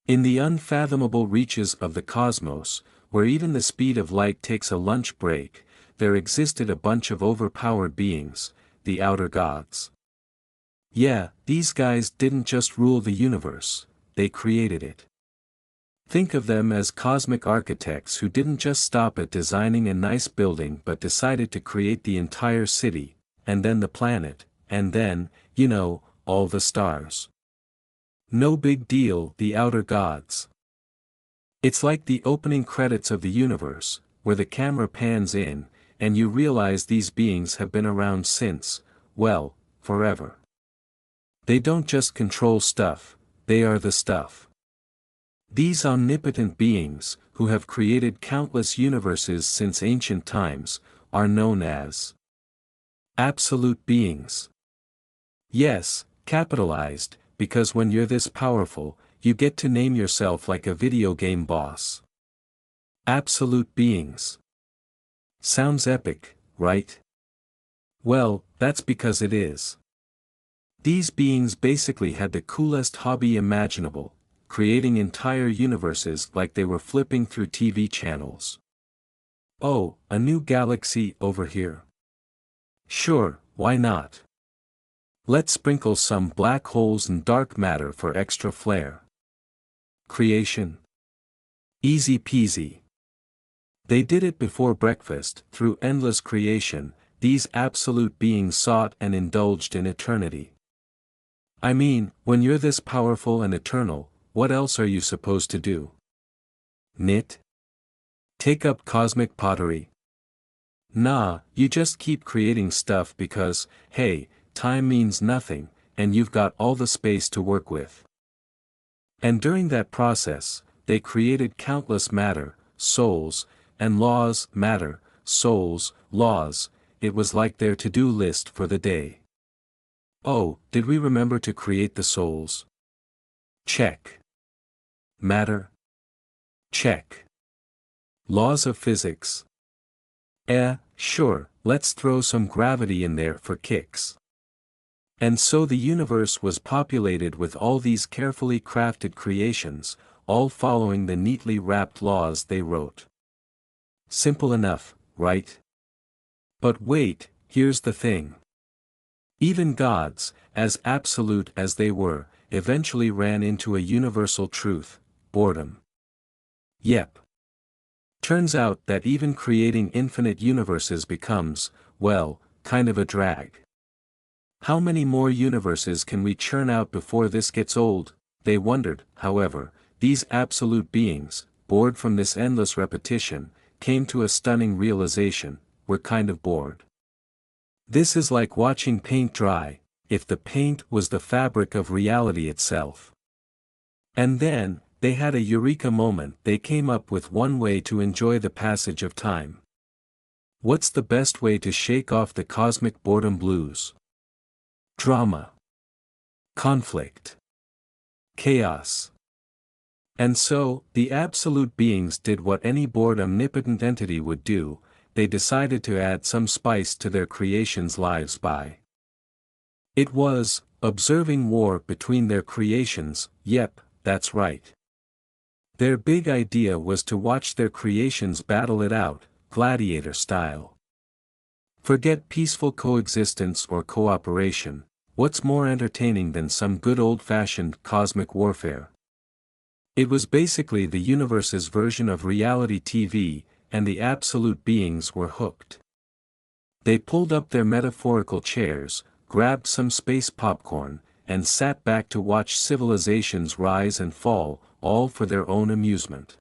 In the unfathomable reaches of the cosmos, where even the speed of light takes a lunch break, there existed a bunch of overpowered beings, the outer gods. Yeah, these guys didn't just rule the universe, they created it. Think of them as cosmic architects who didn't just stop at designing a nice building but decided to create the entire city, and then the planet, and then, all the stars. No big deal, the outer gods. It's like the opening credits of the universe, where the camera pans in, and you realize these beings have been around since, well, forever. They don't just control stuff, they are the stuff. These omnipotent beings, who have created countless universes since ancient times, are known as absolute beings. Yes, capitalized, because when you're this powerful, you get to name yourself like a video game boss. Absolute beings. Sounds epic, right? Well, that's because it is. These beings basically had the coolest hobby imaginable, creating entire universes like they were flipping through TV channels. Oh, a new galaxy over here. Sure, why not? Let's sprinkle some black holes and dark matter for extra flair. Creation. Easy peasy. They did it before breakfast. Through endless creation, these absolute beings sought and indulged in eternity. I mean, when you're this powerful and eternal, what else are you supposed to do? Knit? Take up cosmic pottery? Nah, you just keep creating stuff because, hey, time means nothing, and you've got all the space to work with. And during that process, they created countless matter, souls, and laws. Matter, souls, laws, it was like their to-do list for the day. Oh, did we remember to create the souls? Check. Matter? Check. Laws of physics? Sure, let's throw some gravity in there for kicks. And so the universe was populated with all these carefully crafted creations, all following the neatly wrapped laws they wrote. Simple enough, right? But wait, here's the thing. Even gods, as absolute as they were, eventually ran into a universal truth: boredom. Yep. Turns out that even creating infinite universes becomes, well, kind of a drag. How many more universes can we churn out before this gets old? They wondered. However, these absolute beings, bored from this endless repetition, came to a stunning realization: we're kind of bored. This is like watching paint dry, if the paint was the fabric of reality itself. And then, they had a eureka moment. They came up with one way to enjoy the passage of time. What's the best way to shake off the cosmic boredom blues? Drama. Conflict. Chaos. And so, the absolute beings did what any bored omnipotent entity would do: they decided to add some spice to their creations' lives by. It was, observing war between their creations. Yep, that's right. Their big idea was to watch their creations battle it out, gladiator style. Forget peaceful coexistence or cooperation. What's more entertaining than some good old-fashioned cosmic warfare? It was basically the universe's version of reality TV, and the absolute beings were hooked. They pulled up their metaphorical chairs, grabbed some space popcorn, and sat back to watch civilizations rise and fall, all for their own amusement.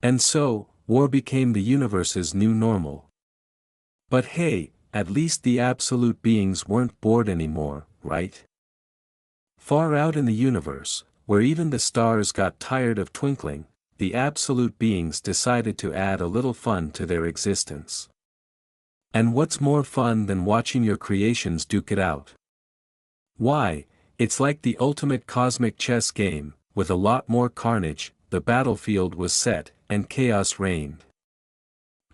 And so, war became the universe's new normal. But hey, at least the absolute beings weren't bored anymore, right? Far out in the universe, where even the stars got tired of twinkling, the absolute beings decided to add a little fun to their existence. And what's more fun than watching your creations duke it out? Why, it's like the ultimate cosmic chess game, with a lot more carnage. The battlefield was set, and chaos reigned.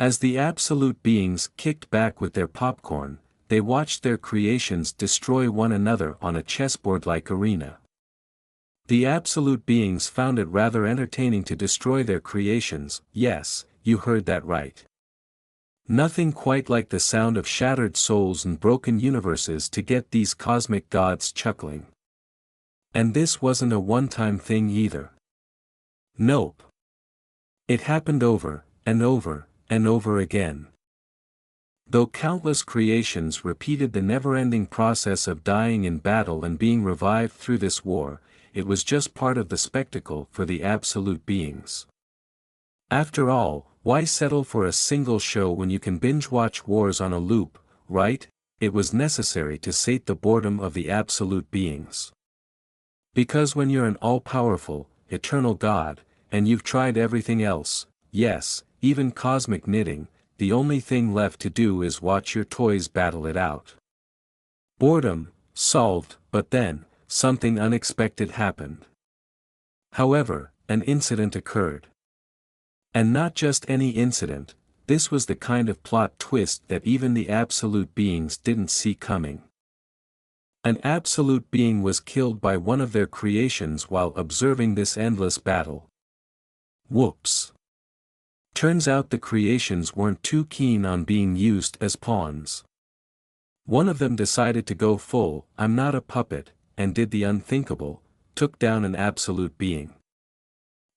As the absolute beings kicked back with their popcorn, they watched their creations destroy one another on a chessboard-like arena. The absolute beings found it rather entertaining to destroy their creations. Yes, you heard that right. Nothing quite like the sound of shattered souls and broken universes to get these cosmic gods chuckling. And this wasn't a one-time thing either. Nope. It happened over, and over, and over again. Though countless creations repeated the never-ending process of dying in battle and being revived through this war, it was just part of the spectacle for the absolute beings. After all, why settle for a single show when you can binge-watch wars on a loop, right? It was necessary to sate the boredom of the absolute beings. Because when you're an all-powerful, eternal God, and you've tried everything else, yes, even cosmic knitting, the only thing left to do is watch your toys battle it out. Boredom, solved, but then, something unexpected happened. However, an incident occurred. And not just any incident, this was the kind of plot twist that even the absolute beings didn't see coming. An absolute being was killed by one of their creations while observing this endless battle. Whoops. Turns out the creations weren't too keen on being used as pawns. One of them decided to go full, "I'm not a puppet," and did the unthinkable, took down an absolute being.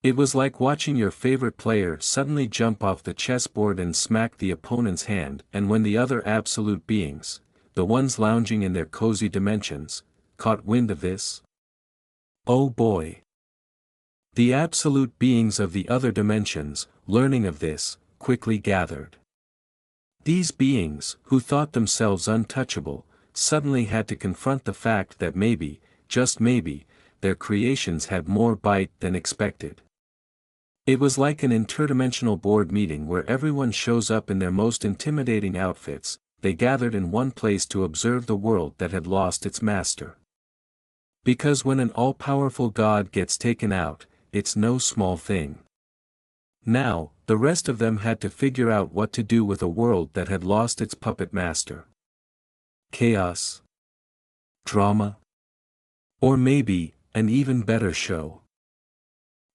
It was like watching your favorite player suddenly jump off the chessboard and smack the opponent's hand, and when the other absolute beings, the ones lounging in their cozy dimensions, caught wind of this. Oh boy! The absolute beings of the other dimensions, learning of this, quickly gathered. These beings, who thought themselves untouchable, suddenly had to confront the fact that maybe, just maybe, their creations had more bite than expected. It was like an interdimensional board meeting where everyone shows up in their most intimidating outfits. They gathered in one place to observe the world that had lost its master. Because when an all-powerful god gets taken out, it's no small thing. Now, the rest of them had to figure out what to do with a world that had lost its puppet master. Chaos? Drama? Or maybe, an even better show.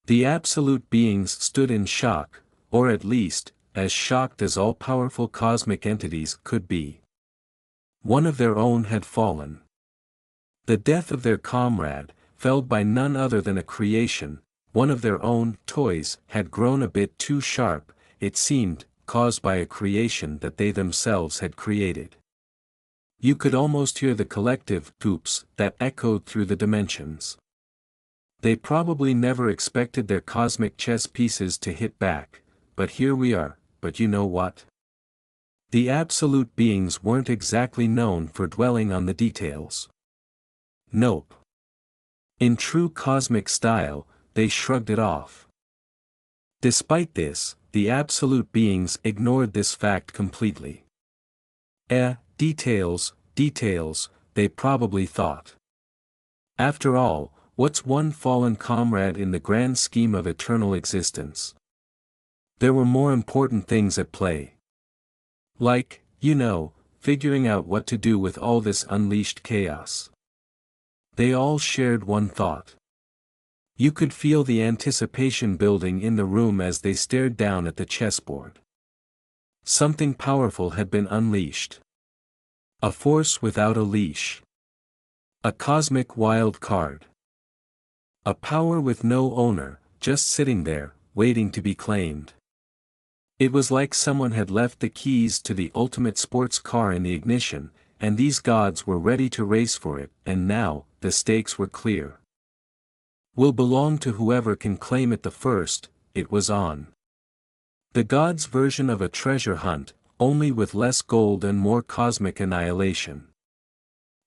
The absolute beings stood in shock, or at least, as shocked as all-powerful cosmic entities could be. One of their own had fallen. The death of their comrade, felled by none other than a creation, one of their own toys, had grown a bit too sharp, it seemed, caused by a creation that they themselves had created. You could almost hear the collective "oops" that echoed through the dimensions. They probably never expected their cosmic chess pieces to hit back, but here we are. But you know what? The absolute beings weren't exactly known for dwelling on the details. Nope. In true cosmic style, they shrugged it off. Despite this, the absolute beings ignored this fact completely. Details, they probably thought. After all, what's one fallen comrade in the grand scheme of eternal existence? There were more important things at play. Like, figuring out what to do with all this unleashed chaos. They all shared one thought. You could feel the anticipation building in the room as they stared down at the chessboard. Something powerful had been unleashed. A force without a leash. A cosmic wild card. A power with no owner, just sitting there, waiting to be claimed. It was like someone had left the keys to the ultimate sports car in the ignition, and these gods were ready to race for it, and now, the stakes were clear. Will belong to whoever can claim it the first. It was on. The gods' version of a treasure hunt, only with less gold and more cosmic annihilation.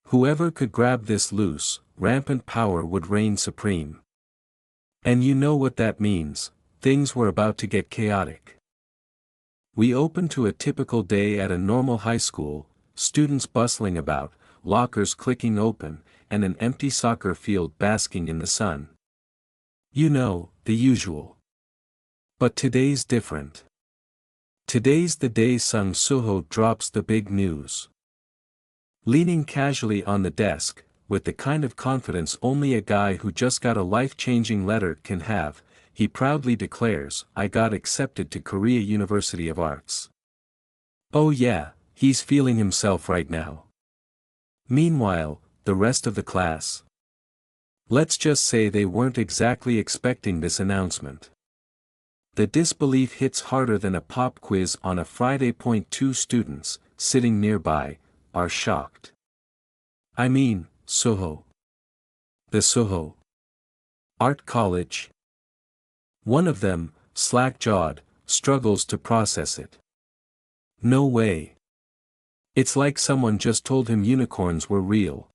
Whoever could grab this loose, rampant power would reign supreme. And you know what that means, things were about to get chaotic. We opened to a typical day at a normal high school, students bustling about, lockers clicking open, and an empty soccer field basking in the sun. The usual. But today's different. Today's the day Suho drops the big news. Leaning casually on the desk, with the kind of confidence only a guy who just got a life-changing letter can have, he proudly declares, "I got accepted to Korea University of Arts." Oh yeah, he's feeling himself right now. Meanwhile, the rest of the class. Let's just say they weren't exactly expecting this announcement. The disbelief hits harder than a pop quiz on a Friday. 2 students, sitting nearby, are shocked. I mean, Suho. The Suho Art College. One of them, slack-jawed, struggles to process it. No way. It's like someone just told him unicorns were real.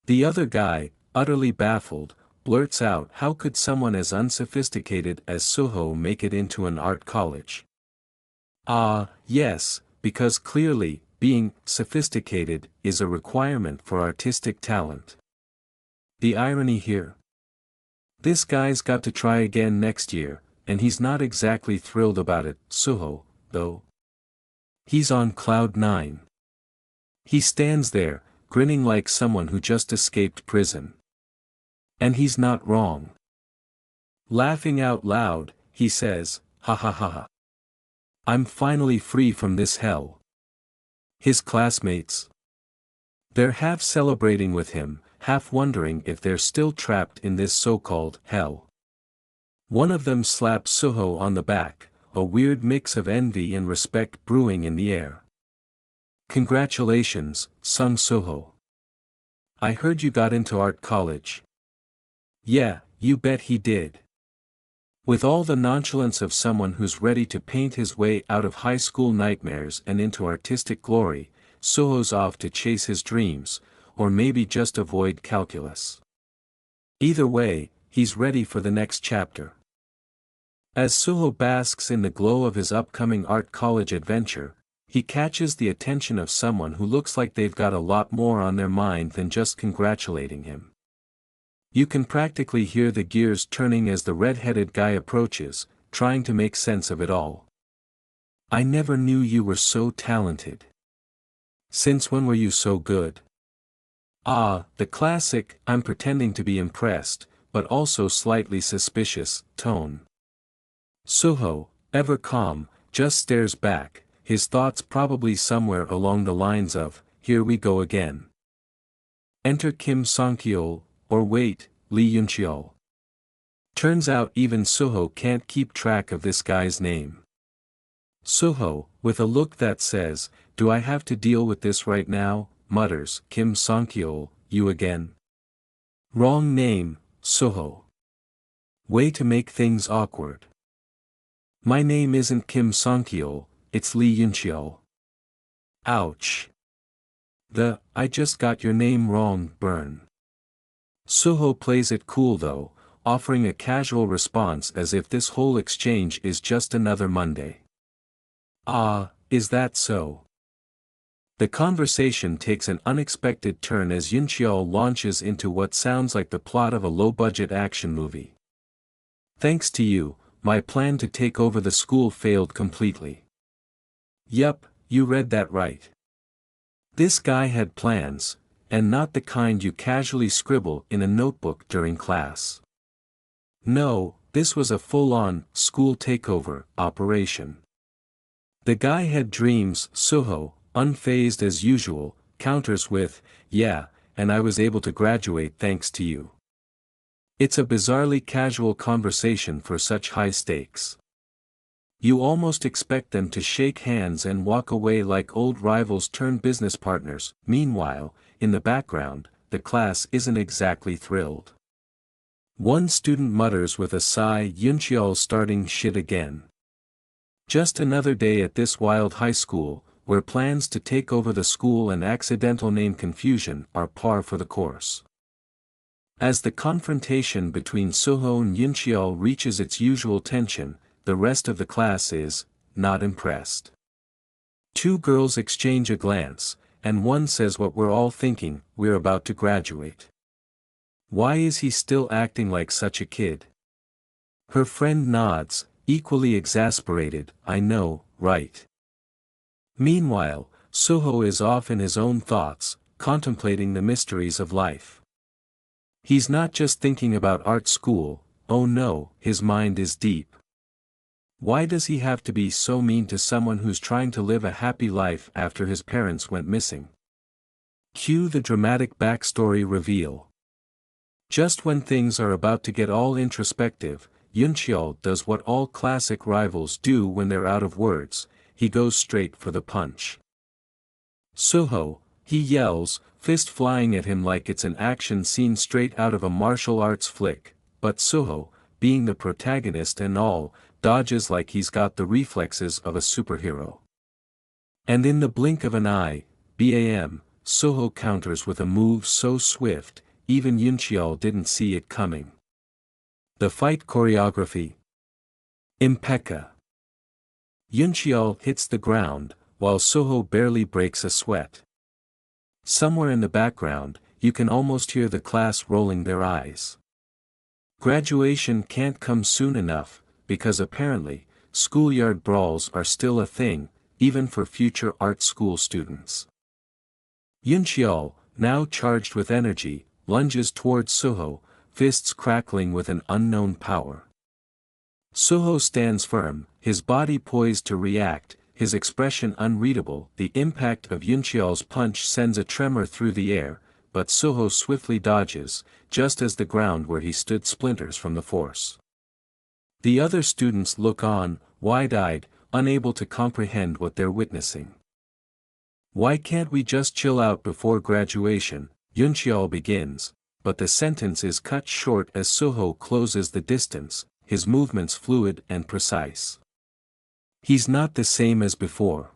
The other guy, utterly baffled, blurts out, "How could someone as unsophisticated as Suho make it into an art college?" Yes, because clearly, being sophisticated is a requirement for artistic talent. The irony here? This guy's got to try again next year, and he's not exactly thrilled about it, Suho, though. He's on cloud 9. He stands there, grinning like someone who just escaped prison. And he's not wrong. Laughing out loud, he says, "Ha ha ha ha. I'm finally free from this hell." His classmates? They're half celebrating with him, half wondering if they're still trapped in this so-called hell. One of them slaps Suho on the back, a weird mix of envy and respect brewing in the air. "Congratulations, Sung Suho. I heard you got into art college." Yeah, you bet he did. With all the nonchalance of someone who's ready to paint his way out of high school nightmares and into artistic glory, Suho's off to chase his dreams, or maybe just avoid calculus. Either way, he's ready for the next chapter. As Suho basks in the glow of his upcoming art college adventure, he catches the attention of someone who looks like they've got a lot more on their mind than just congratulating him. You can practically hear the gears turning as the red-headed guy approaches, trying to make sense of it all. "I never knew you were so talented. Since when were you so good?" The classic, "I'm pretending to be impressed, but also slightly suspicious," tone. Suho, ever calm, just stares back, his thoughts probably somewhere along the lines of, "Here we go again." Enter Kim Song-kyeol, or wait, Lee Yun-cheol. Turns out even Suho can't keep track of this guy's name. Suho, with a look that says, "Do I have to deal with this right now?" mutters, "Kim Song-kyeol, you again? Wrong name, Suho. Way to make things awkward." "My name isn't Kim Song-kyeol, it's Lee Yun-cheol." Ouch. I just got your name wrong, burn. Suho plays it cool though, offering a casual response as if this whole exchange is just another Monday. Is that so? The conversation takes an unexpected turn as Yun-cheol launches into what sounds like the plot of a low-budget action movie. "Thanks to you, my plan to take over the school failed completely." Yup, you read that right. This guy had plans, and not the kind you casually scribble in a notebook during class. No, this was a full-on, school takeover, operation. The guy had dreams. Suho, unfazed as usual, counters with, "Yeah, and I was able to graduate thanks to you." It's a bizarrely casual conversation for such high stakes. You almost expect them to shake hands and walk away like old rivals turned business partners. Meanwhile, in the background, the class isn't exactly thrilled. One student mutters with a sigh, "Yun-cheol's starting shit again." Just another day at this wild high school, where plans to take over the school and accidental name confusion are par for the course. As the confrontation between Suho and Yun-cheol reaches its usual tension, the rest of the class is not impressed. Two girls exchange a glance, and one says what we're all thinking, "We're about to graduate. Why is he still acting like such a kid?" Her friend nods, equally exasperated, "I know, right?" Meanwhile, Suho is off in his own thoughts, contemplating the mysteries of life. He's not just thinking about art school, oh no, his mind is deep. Why does he have to be so mean to someone who's trying to live a happy life after his parents went missing? Cue the dramatic backstory reveal. Just when things are about to get all introspective, Yuncheol does what all classic rivals do when they're out of words, he goes straight for the punch. Suho, he yells, fist flying at him like it's an action scene straight out of a martial arts flick, but Suho, being the protagonist and all, dodges like he's got the reflexes of a superhero. And in the blink of an eye, Suho counters with a move so swift, even Yuncheol didn't see it coming. The fight choreography. Impeccable. Yuncheol hits the ground, while Suho barely breaks a sweat. Somewhere in the background, you can almost hear the class rolling their eyes. Graduation can't come soon enough, because apparently, schoolyard brawls are still a thing, even for future art school students. Yuncheol, now charged with energy, lunges towards Suho, fists crackling with an unknown power. Suho stands firm, his body poised to react, his expression unreadable. The impact of Yuncheol's punch sends a tremor through the air, but Suho swiftly dodges, just as the ground where he stood splinters from the force. The other students look on, wide-eyed, unable to comprehend what they're witnessing. Why can't we just chill out before graduation? Yuncheol begins, but the sentence is cut short as Suho closes the distance, his movements fluid and precise. He's not the same as before.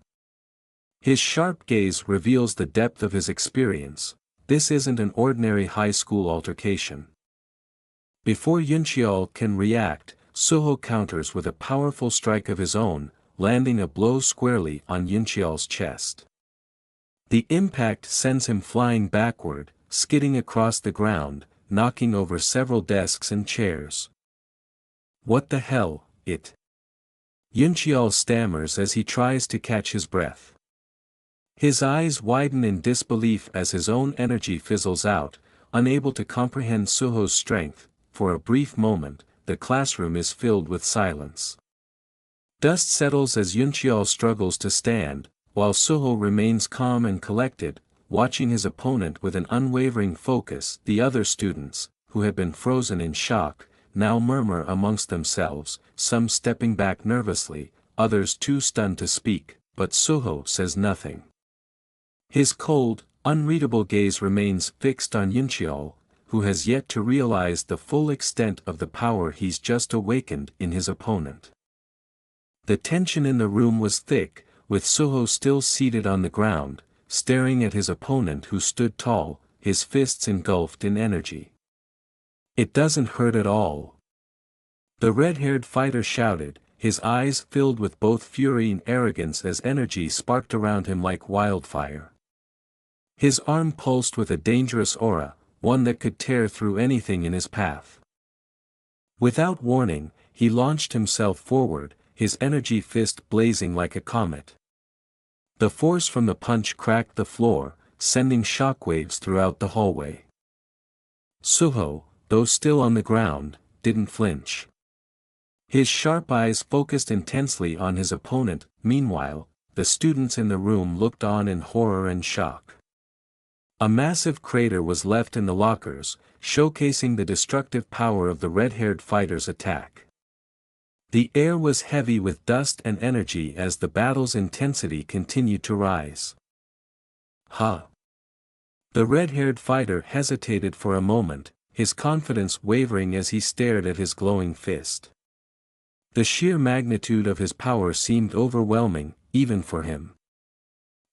His sharp gaze reveals the depth of his experience. This isn't an ordinary high school altercation. Before Yuncheol can react, Suho counters with a powerful strike of his own, landing a blow squarely on Yuncheol's chest. The impact sends him flying backward, skidding across the ground, knocking over several desks and chairs. What the hell, it? Yuncheol stammers as he tries to catch his breath. His eyes widen in disbelief as his own energy fizzles out, unable to comprehend Suho's strength. For a brief moment, the classroom is filled with silence. Dust settles as Yuncheol struggles to stand, while Suho remains calm and collected, watching his opponent with an unwavering focus. The other students, who had been frozen in shock, now murmur amongst themselves, some stepping back nervously, others too stunned to speak, but Suho says nothing. His cold, unreadable gaze remains fixed on Yuncheol, who has yet to realize the full extent of the power he's just awakened in his opponent. The tension in the room was thick, with Suho still seated on the ground, staring at his opponent who stood tall, his fists engulfed in energy. It doesn't hurt at all. The red-haired fighter shouted, his eyes filled with both fury and arrogance as energy sparked around him like wildfire. His arm pulsed with a dangerous aura, one that could tear through anything in his path. Without warning, he launched himself forward, his energy fist blazing like a comet. The force from the punch cracked the floor, sending shockwaves throughout the hallway. Suho, though still on the ground, didn't flinch. His sharp eyes focused intensely on his opponent. Meanwhile, the students in the room looked on in horror and shock. A massive crater was left in the lockers, showcasing the destructive power of the red-haired fighter's attack. The air was heavy with dust and energy as the battle's intensity continued to rise. Ha! The red-haired fighter hesitated for a moment, his confidence wavering as he stared at his glowing fist. The sheer magnitude of his power seemed overwhelming, even for him.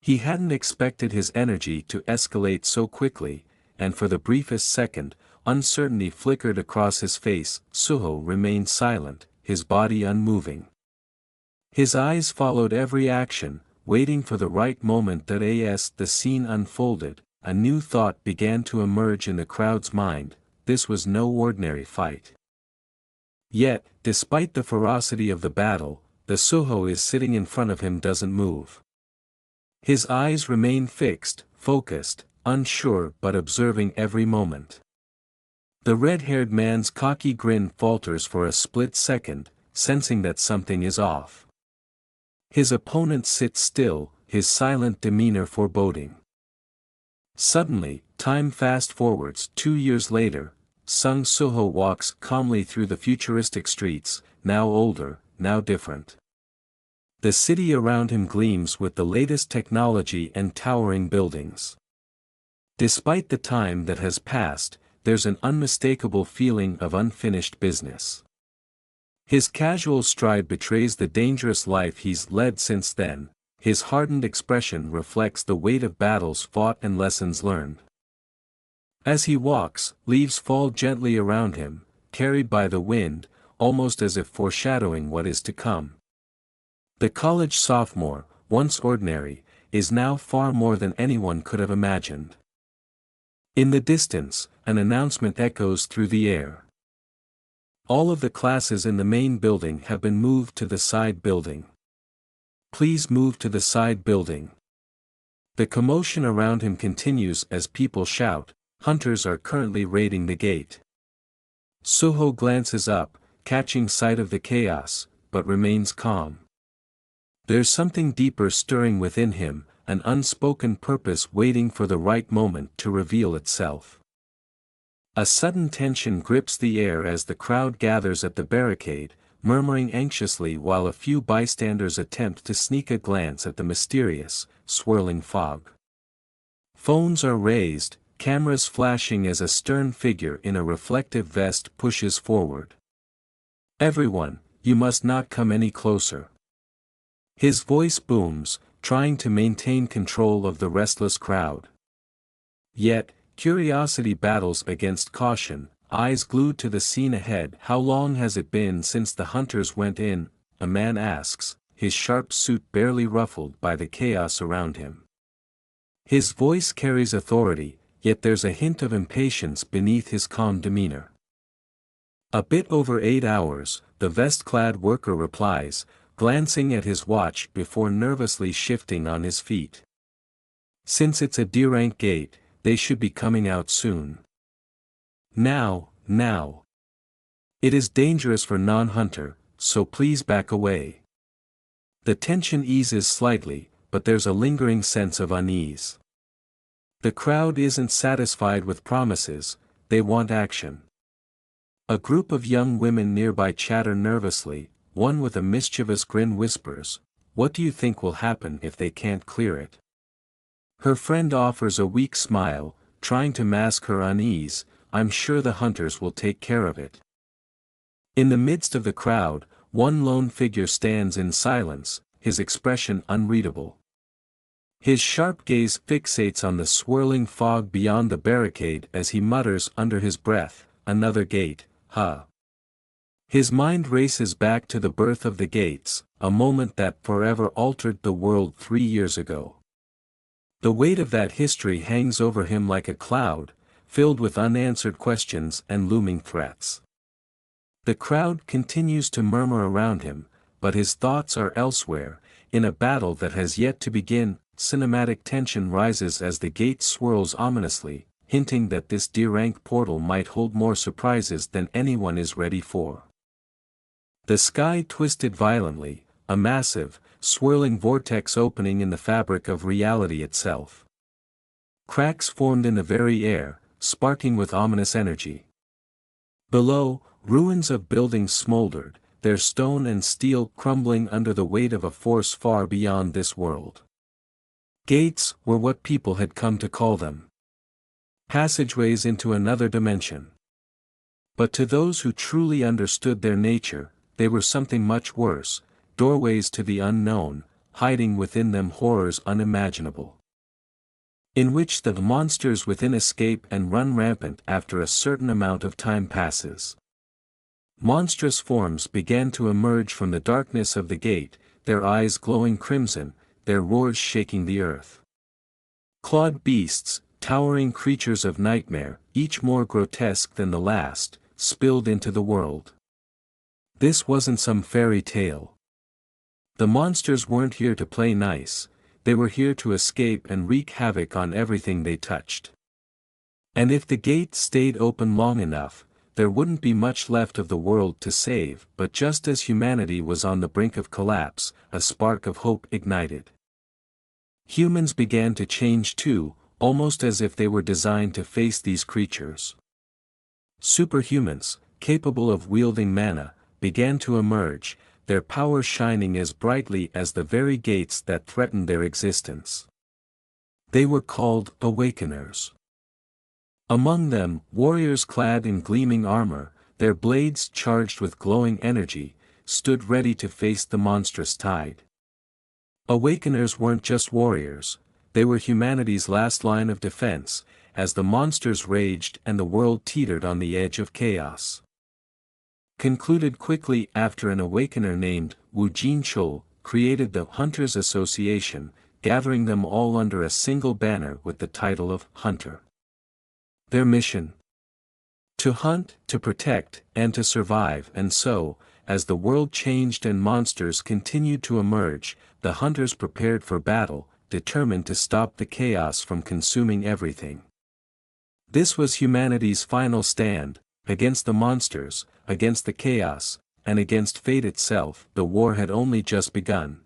He hadn't expected his energy to escalate so quickly, and for the briefest second, uncertainty flickered across his face. Suho remained silent, his body unmoving. His eyes followed every action, waiting for the right moment. As the scene unfolded, a new thought began to emerge in the crowd's mind: this was no ordinary fight. Yet, despite the ferocity of the battle, the Suho is sitting in front of him doesn't move. His eyes remain fixed, focused, unsure but observing every moment. The red-haired man's cocky grin falters for a split second, sensing that something is off. His opponent sits still, his silent demeanor foreboding. Suddenly, time fast-forwards 2 years later, Sung Suho walks calmly through the futuristic streets, now older, now different. The city around him gleams with the latest technology and towering buildings. Despite the time that has passed, there's an unmistakable feeling of unfinished business. His casual stride betrays the dangerous life he's led since then, his hardened expression reflects the weight of battles fought and lessons learned. As he walks, leaves fall gently around him, carried by the wind, almost as if foreshadowing what is to come. The college sophomore, once ordinary, is now far more than anyone could have imagined. In the distance, an announcement echoes through the air. All of the classes in the main building have been moved to the side building. Please move to the side building. The commotion around him continues as people shout, hunters are currently raiding the gate. Suho glances up, catching sight of the chaos, but remains calm. There's something deeper stirring within him, an unspoken purpose waiting for the right moment to reveal itself. A sudden tension grips the air as the crowd gathers at the barricade, murmuring anxiously while a few bystanders attempt to sneak a glance at the mysterious, swirling fog. Phones are raised, cameras flashing as a stern figure in a reflective vest pushes forward. Everyone, you must not come any closer. His voice booms, trying to maintain control of the restless crowd. Yet, curiosity battles against caution, eyes glued to the scene ahead. How long has it been since the hunters went in? A man asks, his sharp suit barely ruffled by the chaos around him. His voice carries authority, yet there's a hint of impatience beneath his calm demeanor. A bit over 8 hours, the vest-clad worker replies, glancing at his watch before nervously shifting on his feet. Since it's a D-rank gate, they should be coming out soon. Now. It is dangerous for non-hunter, so please back away. The tension eases slightly, but there's a lingering sense of unease. The crowd isn't satisfied with promises, they want action. A group of young women nearby chatter nervously, one with a mischievous grin whispers, "What do you think will happen if they can't clear it?" Her friend offers a weak smile, trying to mask her unease, "I'm sure the hunters will take care of it." In the midst of the crowd, one lone figure stands in silence, his expression unreadable. His sharp gaze fixates on the swirling fog beyond the barricade as he mutters under his breath, "Another gate, huh?" His mind races back to the birth of the gates, a moment that forever altered the world 3 years ago. The weight of that history hangs over him like a cloud, filled with unanswered questions and looming threats. The crowd continues to murmur around him, but his thoughts are elsewhere, in a battle that has yet to begin. Cinematic tension rises as the gate swirls ominously, hinting that this D-rank portal might hold more surprises than anyone is ready for. The sky twisted violently, a massive, swirling vortex opening in the fabric of reality itself. Cracks formed in the very air, sparking with ominous energy. Below, ruins of buildings smoldered, their stone and steel crumbling under the weight of a force far beyond this world. Gates were what people had come to call them. Passageways into another dimension. But to those who truly understood their nature, they were something much worse, doorways to the unknown, hiding within them horrors unimaginable. In which the monsters within escape and run rampant after a certain amount of time passes. Monstrous forms began to emerge from the darkness of the gate, their eyes glowing crimson, their roars shaking the earth. Clawed beasts, towering creatures of nightmare, each more grotesque than the last, spilled into the world. This wasn't some fairy tale. The monsters weren't here to play nice, they were here to escape and wreak havoc on everything they touched. And if the gate stayed open long enough, there wouldn't be much left of the world to save. But just as humanity was on the brink of collapse, a spark of hope ignited. Humans began to change too, almost as if they were designed to face these creatures. Superhumans, capable of wielding mana, began to emerge, their power shining as brightly as the very gates that threatened their existence. They were called Awakeners. Among them, warriors clad in gleaming armor, their blades charged with glowing energy, stood ready to face the monstrous tide. Awakeners weren't just warriors, they were humanity's last line of defense, as the monsters raged and the world teetered on the edge of chaos. Concluded quickly after an awakener named Wu Jinchou created the Hunters Association, gathering them all under a single banner with the title of Hunter. Their mission? To hunt, to protect, and to survive. And so, as the world changed and monsters continued to emerge, the hunters prepared for battle, determined to stop the chaos from consuming everything. This was humanity's final stand, against the monsters, against the chaos, and against fate itself. The war had only just begun.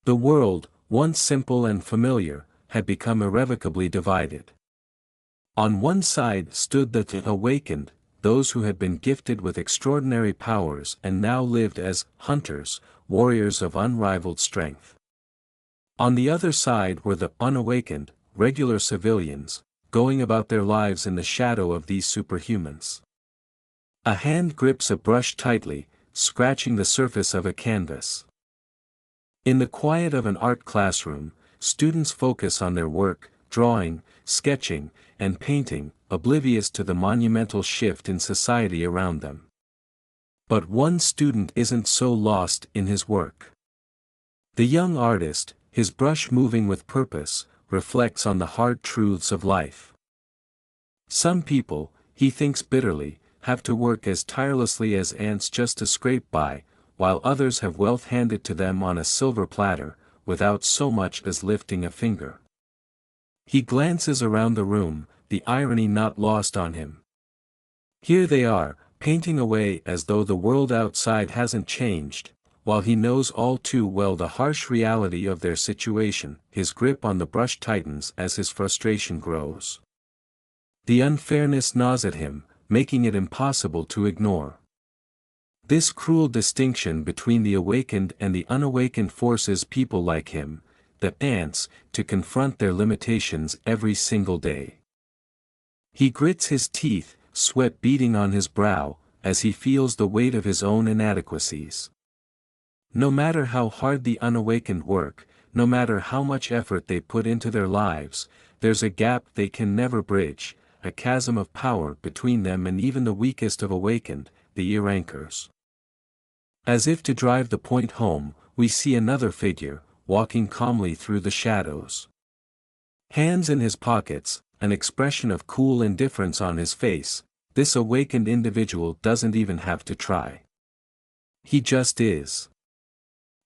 The world, once simple and familiar, had become irrevocably divided. On one side stood the awakened, those who had been gifted with extraordinary powers and now lived as hunters, warriors of unrivaled strength. On the other side were the unawakened, regular civilians, going about their lives in the shadow of these superhumans. A hand grips a brush tightly, scratching the surface of a canvas. In the quiet of an art classroom, students focus on their work, drawing, sketching, and painting, oblivious to the monumental shift in society around them. But one student isn't so lost in his work. The young artist, his brush moving with purpose, reflects on the hard truths of life. Some people, he thinks bitterly, have to work as tirelessly as ants just to scrape by, while others have wealth handed to them on a silver platter, without so much as lifting a finger. He glances around the room, the irony not lost on him. Here they are, painting away as though the world outside hasn't changed, while he knows all too well the harsh reality of their situation. His grip on the brush tightens as his frustration grows. The unfairness gnaws at him, making it impossible to ignore. This cruel distinction between the awakened and the unawakened forces people like him, the ants, to confront their limitations every single day. He grits his teeth, sweat beading on his brow, as he feels the weight of his own inadequacies. No matter how hard the unawakened work, no matter how much effort they put into their lives, there's a gap they can never bridge, a chasm of power between them and even the weakest of awakened, the ear-anchors. As if to drive the point home, we see another figure, walking calmly through the shadows. Hands in his pockets, an expression of cool indifference on his face, this awakened individual doesn't even have to try. He just is.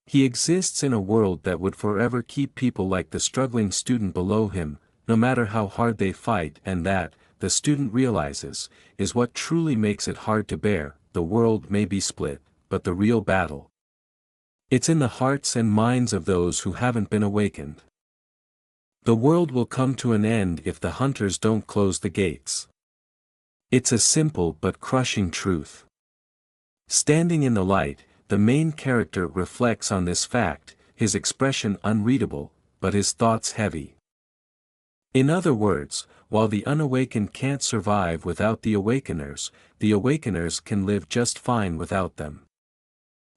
He exists in a world that would forever keep people like the struggling student below him, no matter how hard they fight, and that, the student realizes, is what truly makes it hard to bear. The world may be split, but the real battle, it's in the hearts and minds of those who haven't been awakened. The world will come to an end if the hunters don't close the gates. It's a simple but crushing truth. Standing in the light, the main character reflects on this fact, his expression unreadable, but his thoughts heavy. In other words, while the unawakened can't survive without the awakeners can live just fine without them.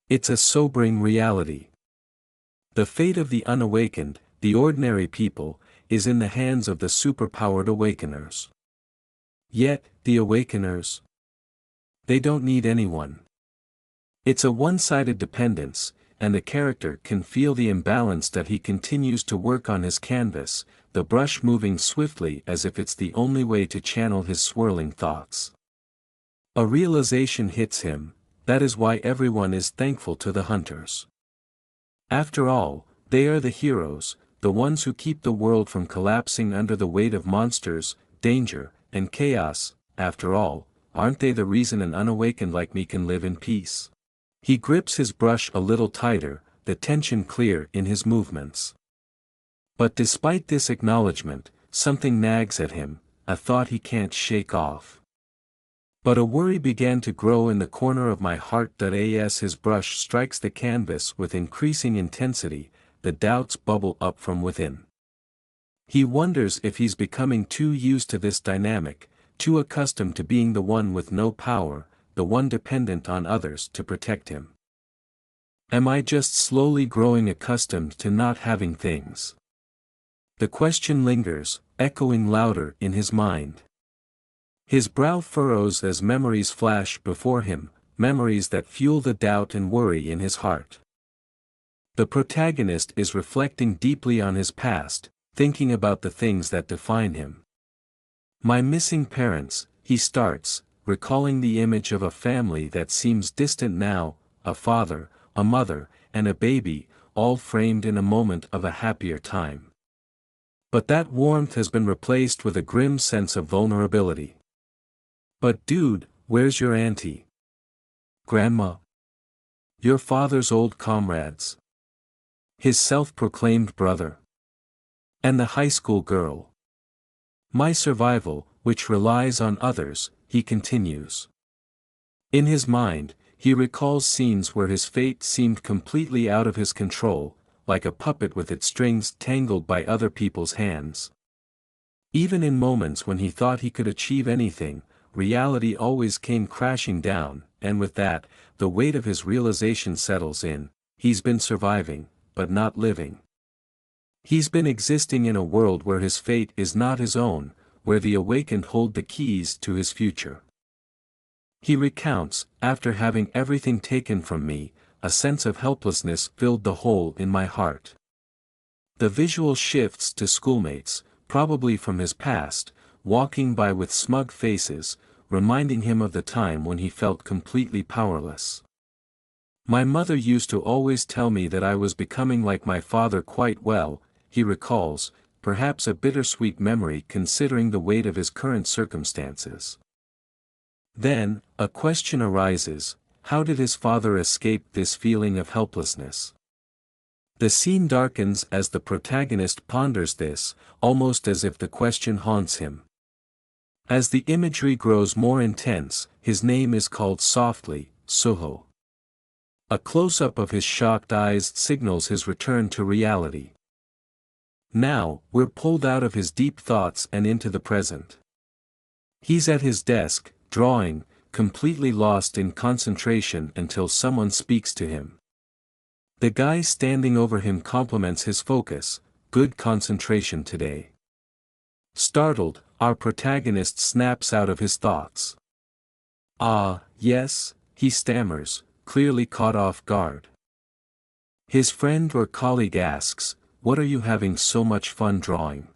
It's a sobering reality. The fate of the unawakened, the ordinary people, is in the hands of the superpowered awakeners. Yet, the awakeners, they don't need anyone. It's a one-sided dependence, and the character can feel the imbalance that he continues to work on his canvas, the brush moving swiftly as if it's the only way to channel his swirling thoughts. A realization hits him, that is why everyone is thankful to the hunters. After all, They are the heroes, the ones who keep the world from collapsing under the weight of monsters, danger, and chaos. After all, aren't they the reason an unawakened like me can live in peace? He grips his brush a little tighter, the tension clear in his movements. But despite this acknowledgement, something nags at him, a thought he can't shake off. But a worry began to grow in the corner of my heart. As his brush strikes the canvas with increasing intensity, the doubts bubble up from within. He wonders if he's becoming too used to this dynamic, too accustomed to being the one with no power, the one dependent on others to protect him. Am I just slowly growing accustomed to not having things? The question lingers, echoing louder in his mind. His brow furrows as memories flash before him, memories that fuel the doubt and worry in his heart. The protagonist is reflecting deeply on his past, thinking about the things that define him. My missing parents, he starts, recalling the image of a family that seems distant now, a father, a mother, and a baby, all framed in a moment of a happier time. But that warmth has been replaced with a grim sense of vulnerability. But dude, where's your auntie? Grandma? Your father's old comrades? His self-proclaimed brother? And the high school girl? My survival, which relies on others, he continues. In his mind, he recalls scenes where his fate seemed completely out of his control, like a puppet with its strings tangled by other people's hands. Even in moments when he thought he could achieve anything, reality always came crashing down, and with that, the weight of his realization settles in. He's been surviving, but not living. He's been existing in a world where his fate is not his own, where the awakened hold the keys to his future. He recounts, after having everything taken from me, a sense of helplessness filled the hole in my heart. The visual shifts to schoolmates, probably from his past, walking by with smug faces, reminding him of the time when he felt completely powerless. My mother used to always tell me that I was becoming like my father quite well, he recalls, perhaps a bittersweet memory considering the weight of his current circumstances. Then, a question arises, how did his father escape this feeling of helplessness? The scene darkens as the protagonist ponders this, almost as if the question haunts him. As the imagery grows more intense, his name is called softly, Suho. A close-up of his shocked eyes signals his return to reality. Now, we're pulled out of his deep thoughts and into the present. He's at his desk, drawing, completely lost in concentration until someone speaks to him. The guy standing over him compliments his focus, good concentration today. Startled, our protagonist snaps out of his thoughts. Ah, yes, he stammers, clearly caught off guard. His friend or colleague asks, what are you having so much fun drawing?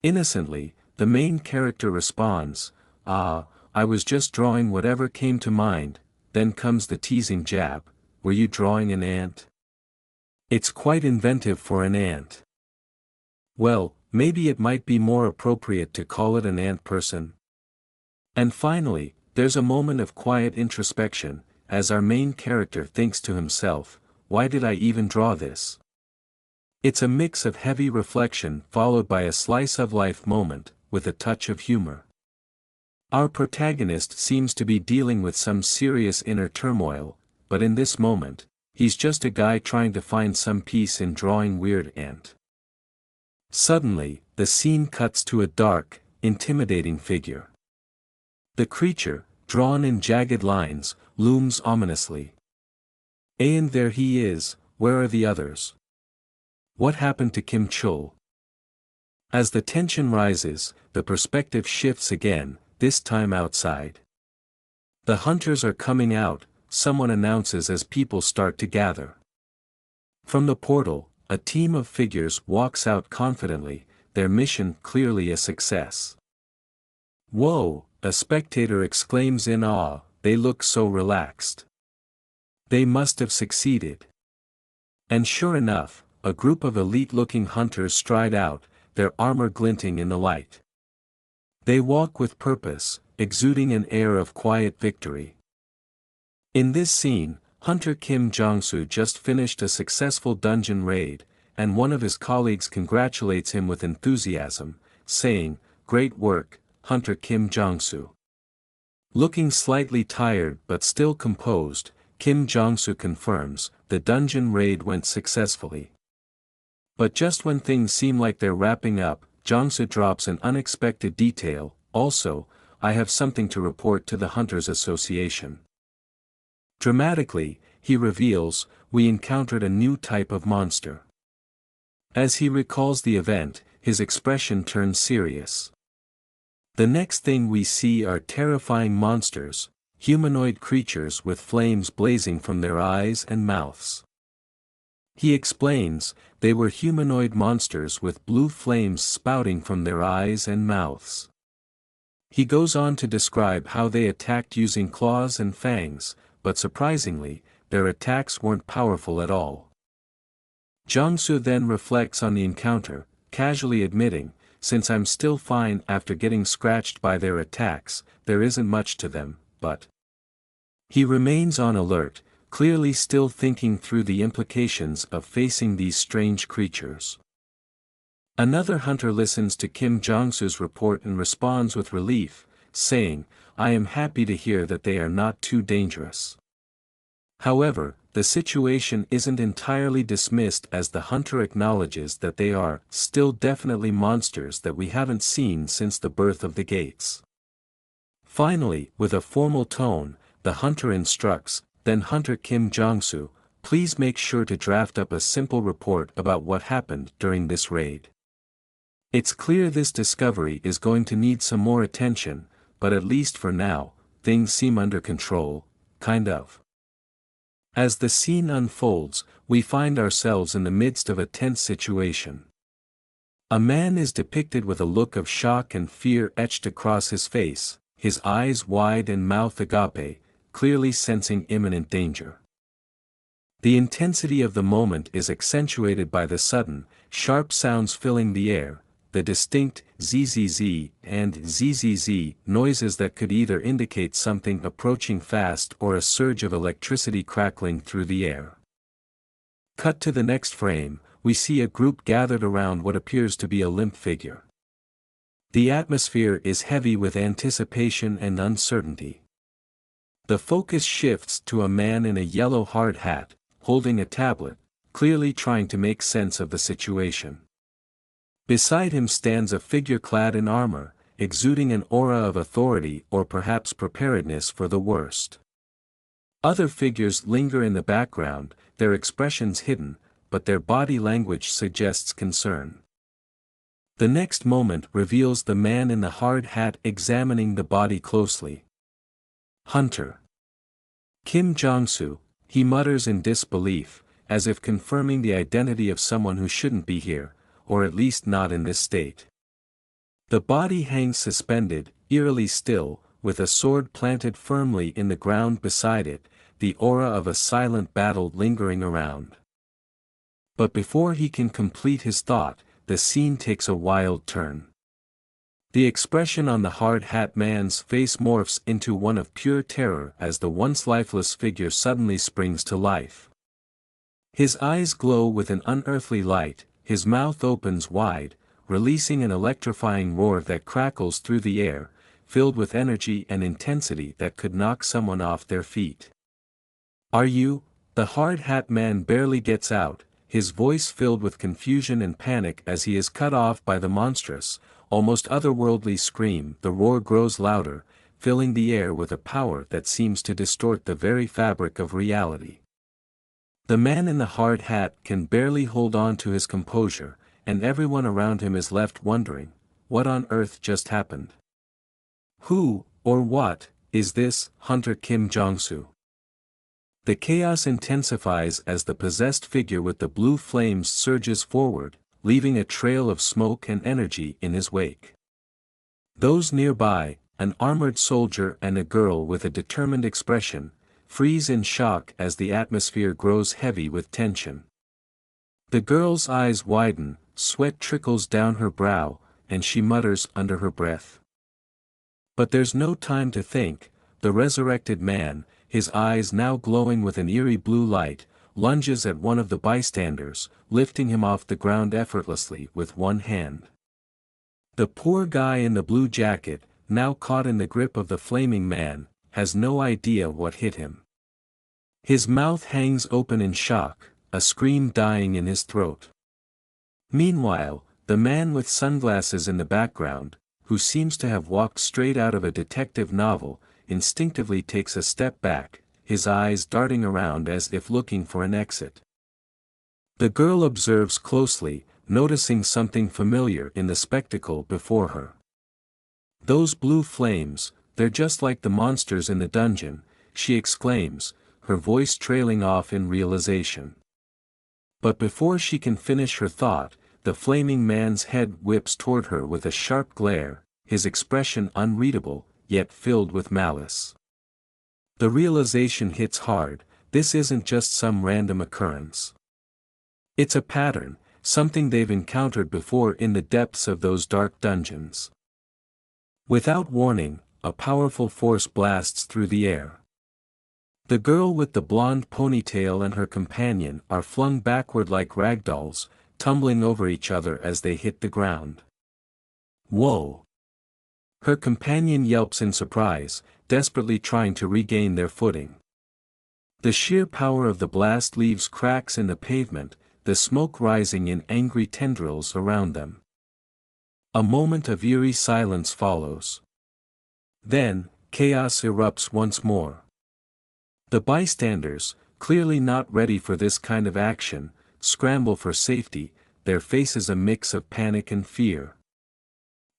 Innocently, the main character responds, I was just drawing whatever came to mind. Then comes the teasing jab, were you drawing an ant? It's quite inventive for an ant. Well, maybe it might be more appropriate to call it an ant person. And finally, there's a moment of quiet introspection, as our main character thinks to himself, why did I even draw this? It's a mix of heavy reflection followed by a slice-of-life moment, with a touch of humor. Our protagonist seems to be dealing with some serious inner turmoil, but in this moment, he's just a guy trying to find some peace in drawing weird ant. Suddenly, the scene cuts to a dark, intimidating figure. The creature, drawn in jagged lines, looms ominously. And there he is, where are the others? What happened to Kim Chul? As the tension rises, the perspective shifts again, this time outside. The hunters are coming out, someone announces as people start to gather. From the portal, a team of figures walks out confidently, their mission clearly a success. Whoa, a spectator exclaims in awe, they look so relaxed. They must have succeeded. And sure enough, a group of elite-looking hunters stride out, their armor glinting in the light. They walk with purpose, exuding an air of quiet victory. In this scene, Hunter Kim Jong-soo just finished a successful dungeon raid, and one of his colleagues congratulates him with enthusiasm, saying, "Great work, Hunter Kim Jong-soo." Looking slightly tired but still composed, Kim Jong-soo confirms, the dungeon raid went successfully. But just when things seem like they're wrapping up, Jong-soo drops an unexpected detail, "Also, I have something to report to the Hunters Association." Dramatically, he reveals, "We encountered a new type of monster." As he recalls the event, his expression turns serious. The next thing we see are terrifying monsters, humanoid creatures with flames blazing from their eyes and mouths. He explains, they were humanoid monsters with blue flames spouting from their eyes and mouths. He goes on to describe how they attacked using claws and fangs, but surprisingly, their attacks weren't powerful at all. Jong-soo then reflects on the encounter, casually admitting, "Since I'm still fine after getting scratched by their attacks, there isn't much to them, but..." He remains on alert, clearly still thinking through the implications of facing these strange creatures. Another hunter listens to Kim Jong-soo's report and responds with relief, saying, "I am happy to hear that they are not too dangerous." However, the situation isn't entirely dismissed as the hunter acknowledges that they are still definitely monsters that we haven't seen since the birth of the gates. Finally, with a formal tone, the hunter instructs, "Then Hunter Kim Jong-soo, please make sure to draft up a simple report about what happened during this raid." It's clear this discovery is going to need some more attention, but at least for now, things seem under control, kind of. As the scene unfolds, we find ourselves in the midst of a tense situation. A man is depicted with a look of shock and fear etched across his face, his eyes wide and mouth agape, clearly sensing imminent danger. The intensity of the moment is accentuated by the sudden, sharp sounds filling the air, the distinct zzz and zzz noises that could either indicate something approaching fast or a surge of electricity crackling through the air. Cut to the next frame, we see a group gathered around what appears to be a limp figure. The atmosphere is heavy with anticipation and uncertainty. The focus shifts to a man in a yellow hard hat, holding a tablet, clearly trying to make sense of the situation. Beside him stands a figure clad in armor, exuding an aura of authority or perhaps preparedness for the worst. Other figures linger in the background, their expressions hidden, but their body language suggests concern. The next moment reveals the man in the hard hat examining the body closely. "Hunter Kim Jong-soo," he mutters in disbelief, as if confirming the identity of someone who shouldn't be here, or at least not in this state. The body hangs suspended, eerily still, with a sword planted firmly in the ground beside it, the aura of a silent battle lingering around. But before he can complete his thought, the scene takes a wild turn. The expression on the hard hat man's face morphs into one of pure terror as the once lifeless figure suddenly springs to life. His eyes glow with an unearthly light, his mouth opens wide, releasing an electrifying roar that crackles through the air, filled with energy and intensity that could knock someone off their feet. "Are you?" The hard hat man barely gets out, his voice filled with confusion and panic as he is cut off by the monstrous, almost otherworldly scream. The roar grows louder, filling the air with a power that seems to distort the very fabric of reality. The man in the hard hat can barely hold on to his composure, and everyone around him is left wondering, what on earth just happened? Who, or what, is this Hunter Kim Jong-soo? The chaos intensifies as the possessed figure with the blue flames surges forward, leaving a trail of smoke and energy in his wake. Those nearby, an armored soldier and a girl with a determined expression, freeze in shock as the atmosphere grows heavy with tension. The girl's eyes widen, sweat trickles down her brow, and she mutters under her breath. But there's no time to think. The resurrected man, his eyes now glowing with an eerie blue light, lunges at one of the bystanders, lifting him off the ground effortlessly with one hand. The poor guy in the blue jacket, now caught in the grip of the flaming man, has no idea what hit him. His mouth hangs open in shock, a scream dying in his throat. Meanwhile, the man with sunglasses in the background, who seems to have walked straight out of a detective novel, instinctively takes a step back, his eyes darting around as if looking for an exit. The girl observes closely, noticing something familiar in the spectacle before her. Those blue flames, they're just like the monsters in the dungeon, she exclaims, her voice trailing off in realization. But before she can finish her thought, the flaming man's head whips toward her with a sharp glare, his expression unreadable, yet filled with malice. The realization hits hard, this isn't just some random occurrence. It's a pattern, something they've encountered before in the depths of those dark dungeons. Without warning, a powerful force blasts through the air. The girl with the blonde ponytail and her companion are flung backward like ragdolls, tumbling over each other as they hit the ground. Whoa! Her companion yelps in surprise, desperately trying to regain their footing. The sheer power of the blast leaves cracks in the pavement, the smoke rising in angry tendrils around them. A moment of eerie silence follows. Then, chaos erupts once more. The bystanders, clearly not ready for this kind of action, scramble for safety, their faces a mix of panic and fear.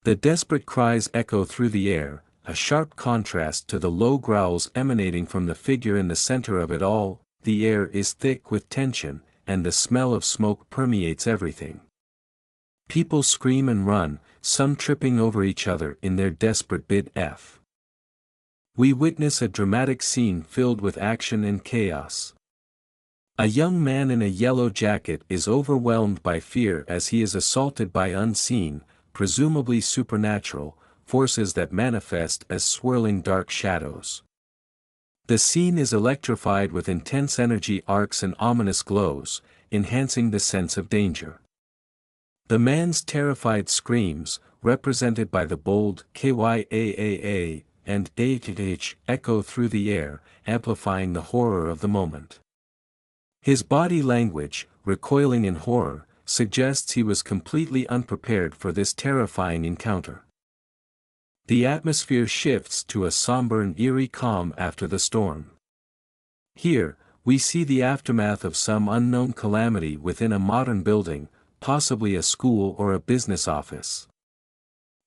The desperate cries echo through the air, a sharp contrast to the low growls emanating from the figure in the center of it all. The air is thick with tension, and the smell of smoke permeates everything. People scream and run, some tripping over each other in their desperate bid F. We witness a dramatic scene filled with action and chaos. A young man in a yellow jacket is overwhelmed by fear as he is assaulted by unseen, presumably supernatural, forces that manifest as swirling dark shadows. The scene is electrified with intense energy arcs and ominous glows, enhancing the sense of danger. The man's terrified screams, represented by the bold KYAAA and AHH, echo through the air, amplifying the horror of the moment. His body language, recoiling in horror, suggests he was completely unprepared for this terrifying encounter. The atmosphere shifts to a somber and eerie calm after the storm. Here, we see the aftermath of some unknown calamity within a modern building, possibly a school or a business office.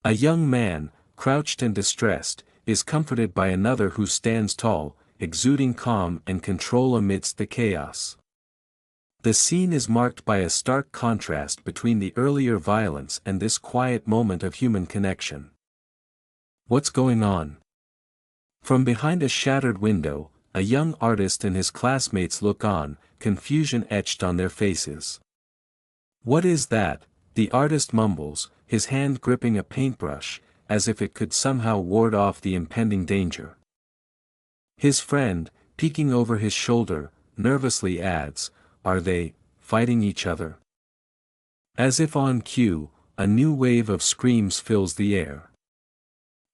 A young man, crouched and distressed, is comforted by another who stands tall, exuding calm and control amidst the chaos. The scene is marked by a stark contrast between the earlier violence and this quiet moment of human connection. What's going on? From behind a shattered window, a young artist and his classmates look on, confusion etched on their faces. What is that? The artist mumbles, his hand gripping a paintbrush, as if it could somehow ward off the impending danger. His friend, peeking over his shoulder, nervously adds, "Are they fighting each other?" As if on cue, a new wave of screams fills the air.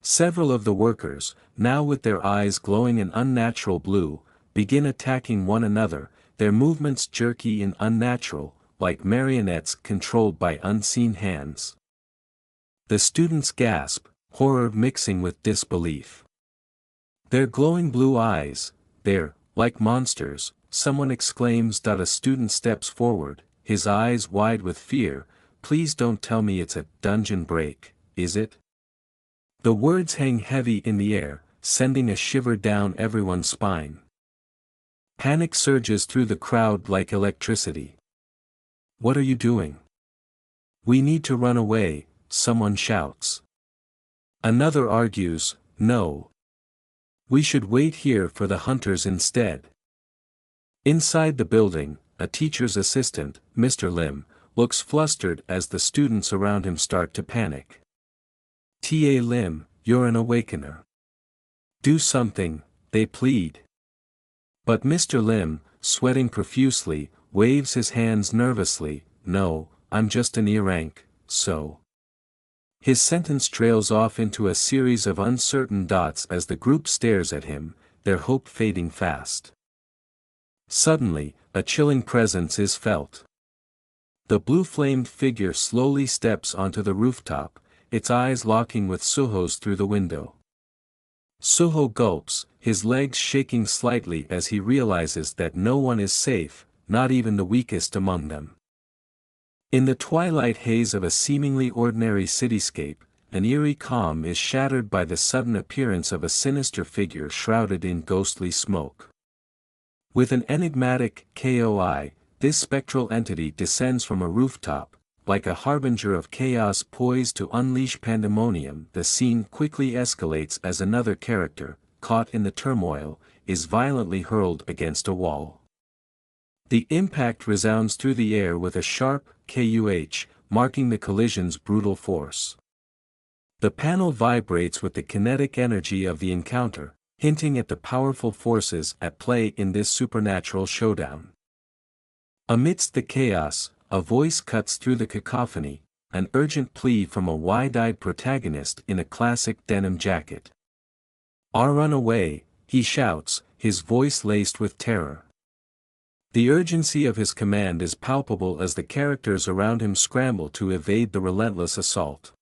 Several of the workers, now with their eyes glowing an unnatural blue, begin attacking one another, their movements jerky and unnatural, like marionettes controlled by unseen hands. The students gasp, horror mixing with disbelief. Their glowing blue eyes, they're like monsters, someone exclaims. A student steps forward, his eyes wide with fear. Please don't tell me it's a dungeon break, is it? The words hang heavy in the air, sending a shiver down everyone's spine. Panic surges through the crowd like electricity. What are you doing? We need to run away, someone shouts. Another argues, no. We should wait here for the hunters instead. Inside the building, a teacher's assistant, Mr. Lim, looks flustered as the students around him start to panic. "Ta Lim, you're an awakener. Do something," they plead. But Mr. Lim, sweating profusely, waves his hands nervously. "No, I'm just an E-rank, so." His sentence trails off into a series of uncertain dots as the group stares at him, their hope fading fast. Suddenly, a chilling presence is felt. The blue-flamed figure slowly steps onto the rooftop, its eyes locking with Suho's through the window. Suho gulps, his legs shaking slightly as he realizes that no one is safe, not even the weakest among them. In the twilight haze of a seemingly ordinary cityscape, an eerie calm is shattered by the sudden appearance of a sinister figure shrouded in ghostly smoke. With an enigmatic KOI, this spectral entity descends from a rooftop, like a harbinger of chaos poised to unleash pandemonium. The scene quickly escalates as another character, caught in the turmoil, is violently hurled against a wall. The impact resounds through the air with a sharp KUH, marking the collision's brutal force. The panel vibrates with the kinetic energy of the encounter, hinting at the powerful forces at play in this supernatural showdown. Amidst the chaos, a voice cuts through the cacophony, an urgent plea from a wide-eyed protagonist in a classic denim jacket. "Run away," he shouts, his voice laced with terror. The urgency of his command is palpable as the characters around him scramble to evade the relentless assault.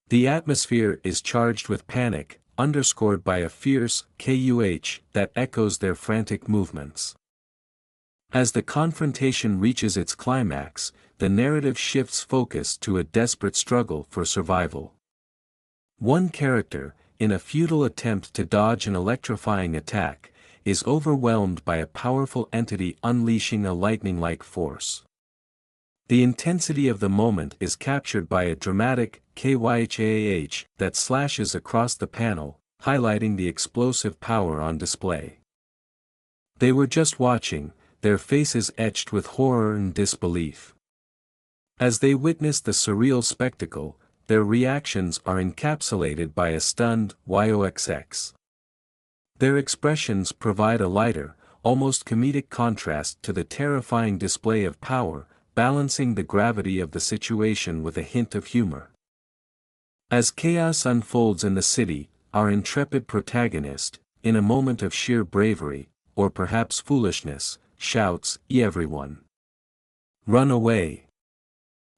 The atmosphere is charged with panic, underscored by a fierce KUH that echoes their frantic movements. As the confrontation reaches its climax, the narrative shifts focus to a desperate struggle for survival. One character, in a futile attempt to dodge an electrifying attack, is overwhelmed by a powerful entity unleashing a lightning-like force. The intensity of the moment is captured by a dramatic KYHAH that slashes across the panel, highlighting the explosive power on display. They were just watching, their faces etched with horror and disbelief. As they witness the surreal spectacle, their reactions are encapsulated by a stunned YOXX. Their expressions provide a lighter, almost comedic contrast to the terrifying display of power, balancing the gravity of the situation with a hint of humor. As chaos unfolds in the city, our intrepid protagonist, in a moment of sheer bravery, or perhaps foolishness, shouts, everyone! Run away!"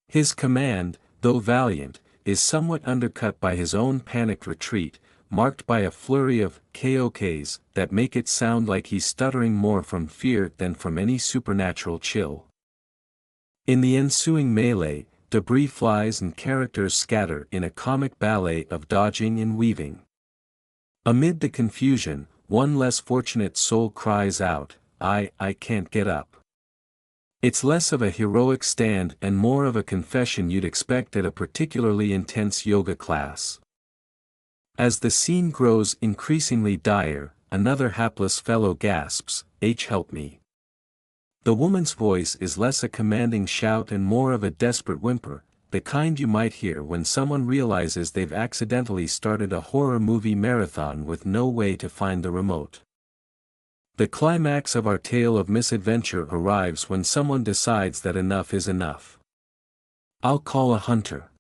His command, though valiant, is somewhat undercut by his own panicked retreat, marked by a flurry of KOKs that make it sound like he's stuttering more from fear than from any supernatural chill. In the ensuing melee, debris flies and characters scatter in a comic ballet of dodging and weaving. Amid the confusion, one less fortunate soul cries out, I can't get up." It's less of a heroic stand and more of a confession you'd expect at a particularly intense yoga class. As the scene grows increasingly dire, another hapless fellow gasps, "Help me." The woman's voice is less a commanding shout and more of a desperate whimper, the kind you might hear when someone realizes they've accidentally started a horror movie marathon with no way to find the remote. The climax of our tale of misadventure arrives when someone decides that enough is enough. "I'll call a hunter,"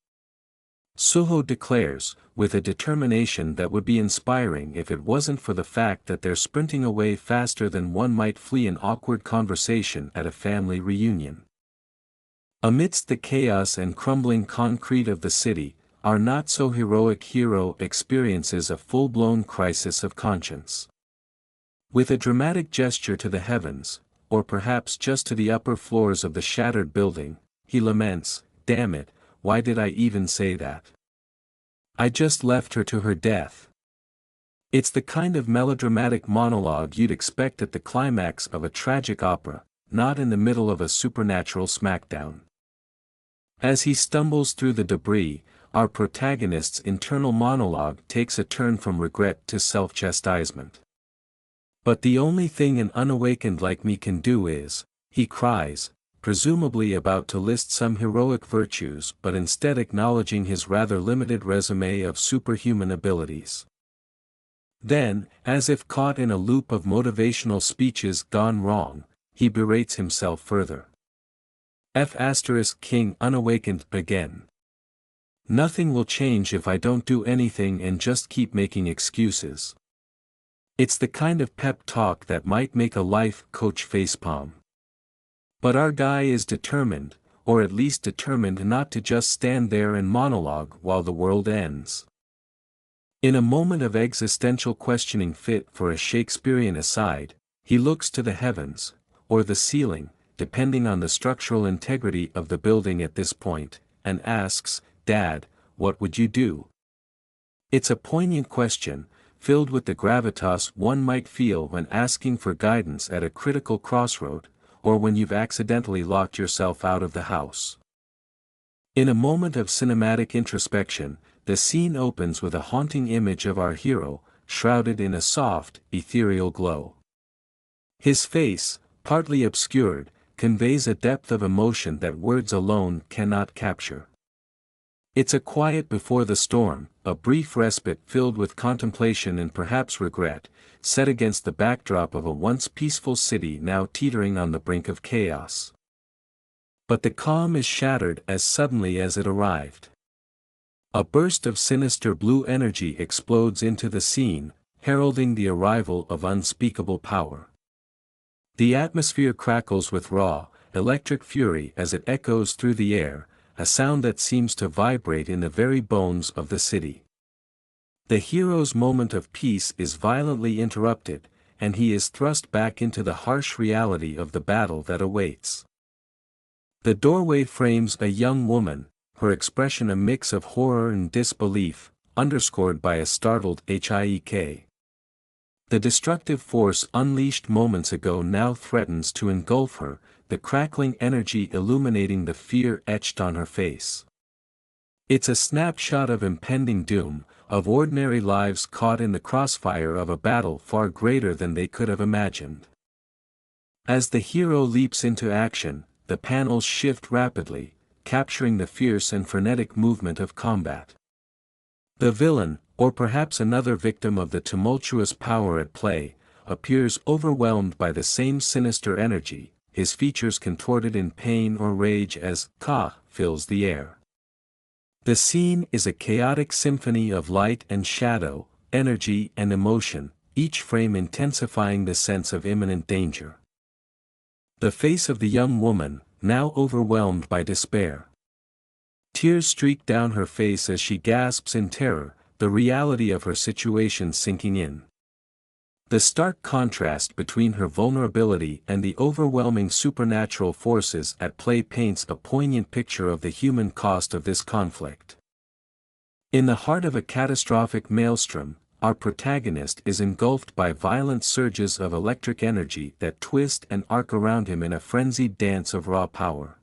Suho declares, with a determination that would be inspiring if it wasn't for the fact that they're sprinting away faster than one might flee an awkward conversation at a family reunion. Amidst the chaos and crumbling concrete of the city, our not-so-heroic hero experiences a full-blown crisis of conscience. With a dramatic gesture to the heavens, or perhaps just to the upper floors of the shattered building, he laments, "Damn it, why did I even say that? I just left her to her death." It's the kind of melodramatic monologue you'd expect at the climax of a tragic opera, not in the middle of a supernatural smackdown. As he stumbles through the debris, our protagonist's internal monologue takes a turn from regret to self-chastisement. "But the only thing an unawakened like me can do is," he cries, presumably about to list some heroic virtues but instead acknowledging his rather limited resume of superhuman abilities. Then, as if caught in a loop of motivational speeches gone wrong, he berates himself further. King unawakened again. Nothing will change if I don't do anything and just keep making excuses. It's the kind of pep talk that might make a life coach facepalm. But our guy is determined, or at least determined not to just stand there and monologue while the world ends. In a moment of existential questioning fit for a Shakespearean aside, he looks to the heavens, or the ceiling, depending on the structural integrity of the building at this point, and asks, "Dad, what would you do?" It's a poignant question, filled with the gravitas one might feel when asking for guidance at a critical crossroad, or when you've accidentally locked yourself out of the house. In a moment of cinematic introspection, the scene opens with a haunting image of our hero, shrouded in a soft, ethereal glow. His face, partly obscured, conveys a depth of emotion that words alone cannot capture. It's a quiet before the storm, a brief respite filled with contemplation and perhaps regret, set against the backdrop of a once peaceful city now teetering on the brink of chaos. But the calm is shattered as suddenly as it arrived. A burst of sinister blue energy explodes into the scene, heralding the arrival of unspeakable power. The atmosphere crackles with raw, electric fury as it echoes through the air, a sound that seems to vibrate in the very bones of the city. The hero's moment of peace is violently interrupted, and he is thrust back into the harsh reality of the battle that awaits. The doorway frames a young woman, her expression a mix of horror and disbelief, underscored by a startled hic. The destructive force unleashed moments ago now threatens to engulf her, the crackling energy illuminating the fear etched on her face. It's a snapshot of impending doom, of ordinary lives caught in the crossfire of a battle far greater than they could have imagined. As the hero leaps into action, the panels shift rapidly, capturing the fierce and frenetic movement of combat. The villain, or perhaps another victim of the tumultuous power at play, appears overwhelmed by the same sinister energy, his features contorted in pain or rage as Ka fills the air. The scene is a chaotic symphony of light and shadow, energy and emotion, each frame intensifying the sense of imminent danger. The face of the young woman, now overwhelmed by despair. Tears streak down her face as she gasps in terror, the reality of her situation sinking in. The stark contrast between her vulnerability and the overwhelming supernatural forces at play paints a poignant picture of the human cost of this conflict. In the heart of a catastrophic maelstrom, our protagonist is engulfed by violent surges of electric energy that twist and arc around him in a frenzied dance of raw power.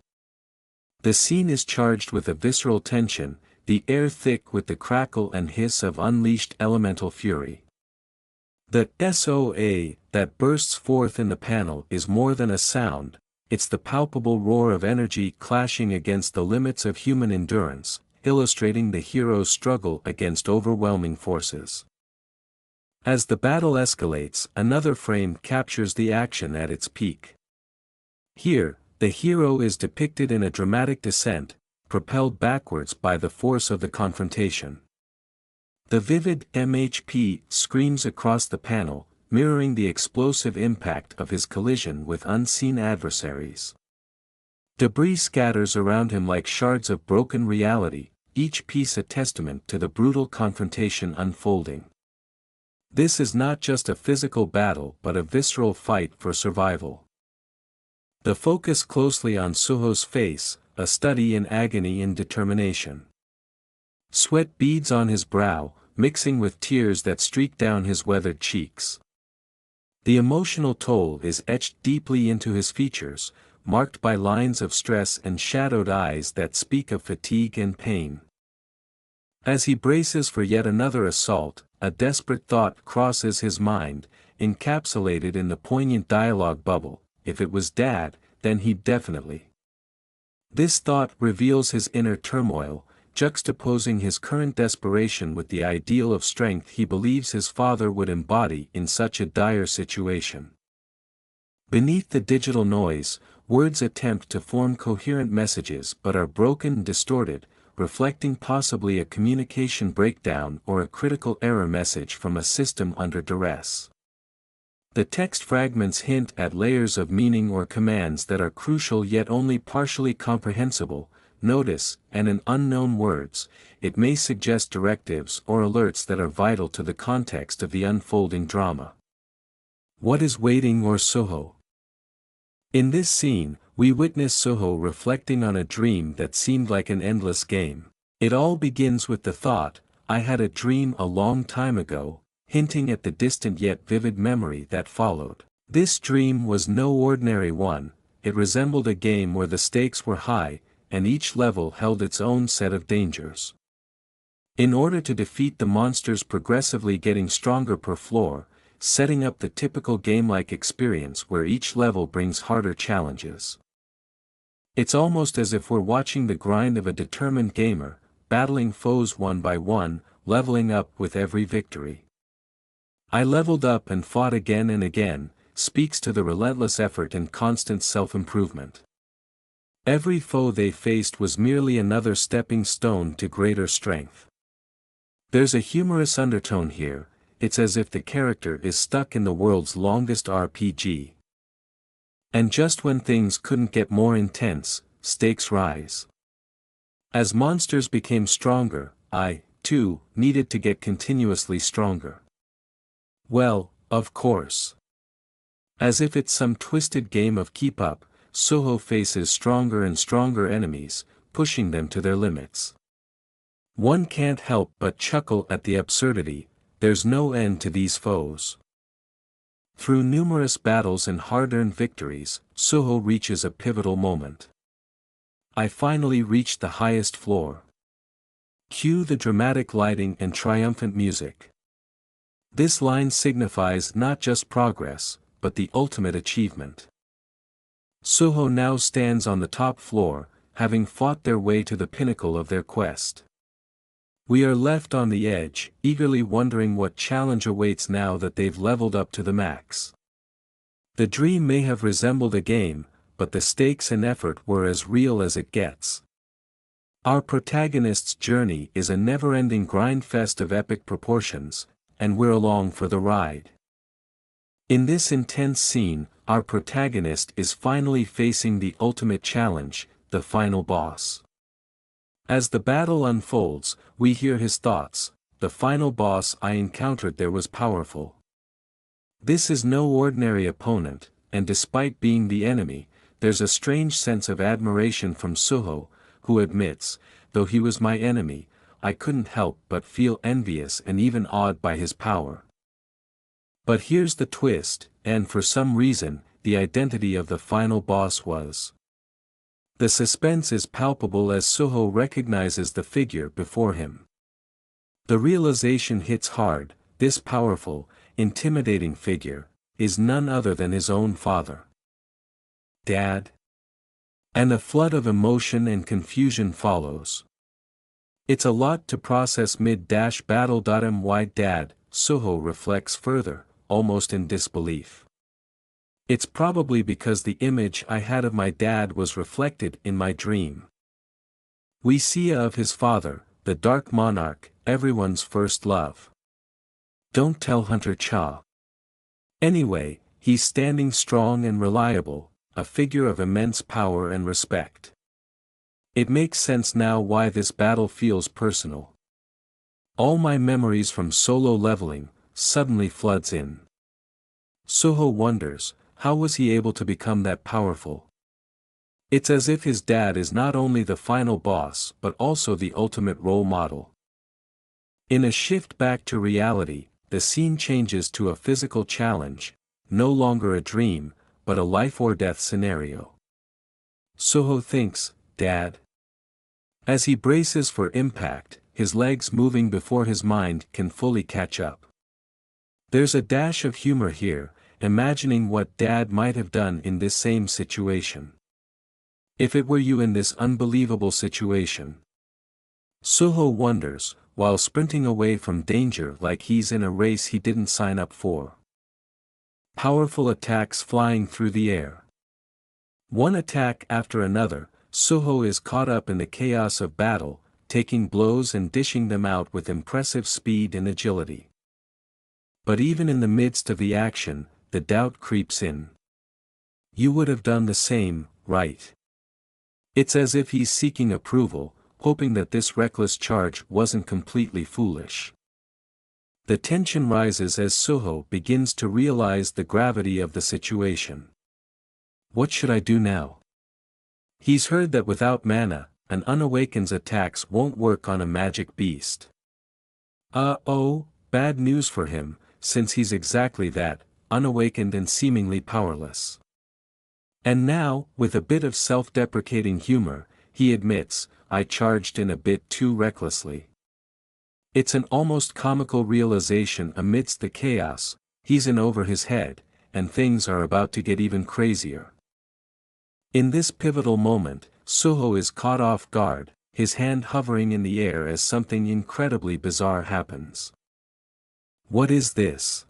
The scene is charged with a visceral tension, the air thick with the crackle and hiss of unleashed elemental fury. The SOA that bursts forth in the panel is more than a sound, it's the palpable roar of energy clashing against the limits of human endurance, illustrating the hero's struggle against overwhelming forces. As the battle escalates, another frame captures the action at its peak. Here, the hero is depicted in a dramatic descent, propelled backwards by the force of the confrontation. The vivid MHP screams across the panel, mirroring the explosive impact of his collision with unseen adversaries. Debris scatters around him like shards of broken reality, each piece a testament to the brutal confrontation unfolding. This is not just a physical battle but a visceral fight for survival. The focus closely on Suho's face, a study in agony and determination. Sweat beads on his brow, mixing with tears that streak down his weathered cheeks. The emotional toll is etched deeply into his features, marked by lines of stress and shadowed eyes that speak of fatigue and pain. As he braces for yet another assault, a desperate thought crosses his mind, encapsulated in the poignant dialogue bubble: if it was Dad, then he'd definitely. This thought reveals his inner turmoil, juxtaposing his current desperation with the ideal of strength he believes his father would embody in such a dire situation. Beneath the digital noise, words attempt to form coherent messages but are broken and distorted, reflecting possibly a communication breakdown or a critical error message from a system under duress. The text fragments hint at layers of meaning or commands that are crucial yet only partially comprehensible. Notice, and in unknown words, it may suggest directives or alerts that are vital to the context of the unfolding drama. What is waiting or Suho? In this scene, we witness Suho reflecting on a dream that seemed like an endless game. It all begins with the thought, "I had a dream a long time ago," hinting at the distant yet vivid memory that followed. This dream was no ordinary one, it resembled a game where the stakes were high, and each level held its own set of dangers. In order to defeat the monsters progressively getting stronger per floor, setting up the typical game-like experience where each level brings harder challenges. It's almost as if we're watching the grind of a determined gamer, battling foes one by one, leveling up with every victory. "I leveled up and fought again and again," speaks to the relentless effort and constant self-improvement. Every foe they faced was merely another stepping stone to greater strength. There's a humorous undertone here, it's as if the character is stuck in the world's longest RPG. And just when things couldn't get more intense, stakes rise. As monsters became stronger, I, too, needed to get continuously stronger. Well, of course. As if it's some twisted game of keep up, Suho faces stronger and stronger enemies, pushing them to their limits. One can't help but chuckle at the absurdity, there's no end to these foes. Through numerous battles and hard-earned victories, Suho reaches a pivotal moment. "I finally reached the highest floor." Cue the dramatic lighting and triumphant music. This line signifies not just progress, but the ultimate achievement. Suho now stands on the top floor, having fought their way to the pinnacle of their quest. We are left on the edge, eagerly wondering what challenge awaits now that they've leveled up to the max. The dream may have resembled a game, but the stakes and effort were as real as it gets. Our protagonist's journey is a never-ending grindfest of epic proportions, and we're along for the ride. In this intense scene, our protagonist is finally facing the ultimate challenge, the final boss. As the battle unfolds, we hear his thoughts, "The final boss I encountered there was powerful. This is no ordinary opponent, and despite being the enemy, there's a strange sense of admiration from Suho, who admits, though he was my enemy, I couldn't help but feel envious and even awed by his power." But here's the twist, and for some reason, the identity of the final boss was. The suspense is palpable as Suho recognizes the figure before him. The realization hits hard, this powerful, intimidating figure, is none other than his own father. Dad? And a flood of emotion and confusion follows. It's a lot to process mid-battle.my dad, Suho reflects further, almost in disbelief. It's probably because the image I had of my dad was reflected in my dream. We see of his father, the Dark Monarch, everyone's first love. Don't tell Hunter Cha. Anyway, he's standing strong and reliable, a figure of immense power and respect. It makes sense now why this battle feels personal. All my memories from solo leveling suddenly floods in. Suho wonders, how was he able to become that powerful? It's as if his dad is not only the final boss but also the ultimate role model. In a shift back to reality, the scene changes to a physical challenge, no longer a dream, but a life-or-death scenario. Suho thinks, "Dad?" As he braces for impact, his legs moving before his mind can fully catch up. There's a dash of humor here, imagining what Dad might have done in this same situation. If it were you in this unbelievable situation. Suho wonders, while sprinting away from danger like he's in a race he didn't sign up for. Powerful attacks flying through the air. One attack after another, Suho is caught up in the chaos of battle, taking blows and dishing them out with impressive speed and agility. But even in the midst of the action, the doubt creeps in. You would have done the same, right? It's as if he's seeking approval, hoping that this reckless charge wasn't completely foolish. The tension rises as Suho begins to realize the gravity of the situation. What should I do now? He's heard that without mana, an unawaken's attacks won't work on a magic beast. Oh, bad news for him, since he's exactly that, unawakened and seemingly powerless. And now, with a bit of self-deprecating humor, he admits, I charged in a bit too recklessly. It's an almost comical realization amidst the chaos, he's in over his head, and things are about to get even crazier. In this pivotal moment, Suho is caught off guard, his hand hovering in the air as something incredibly bizarre happens. What is this?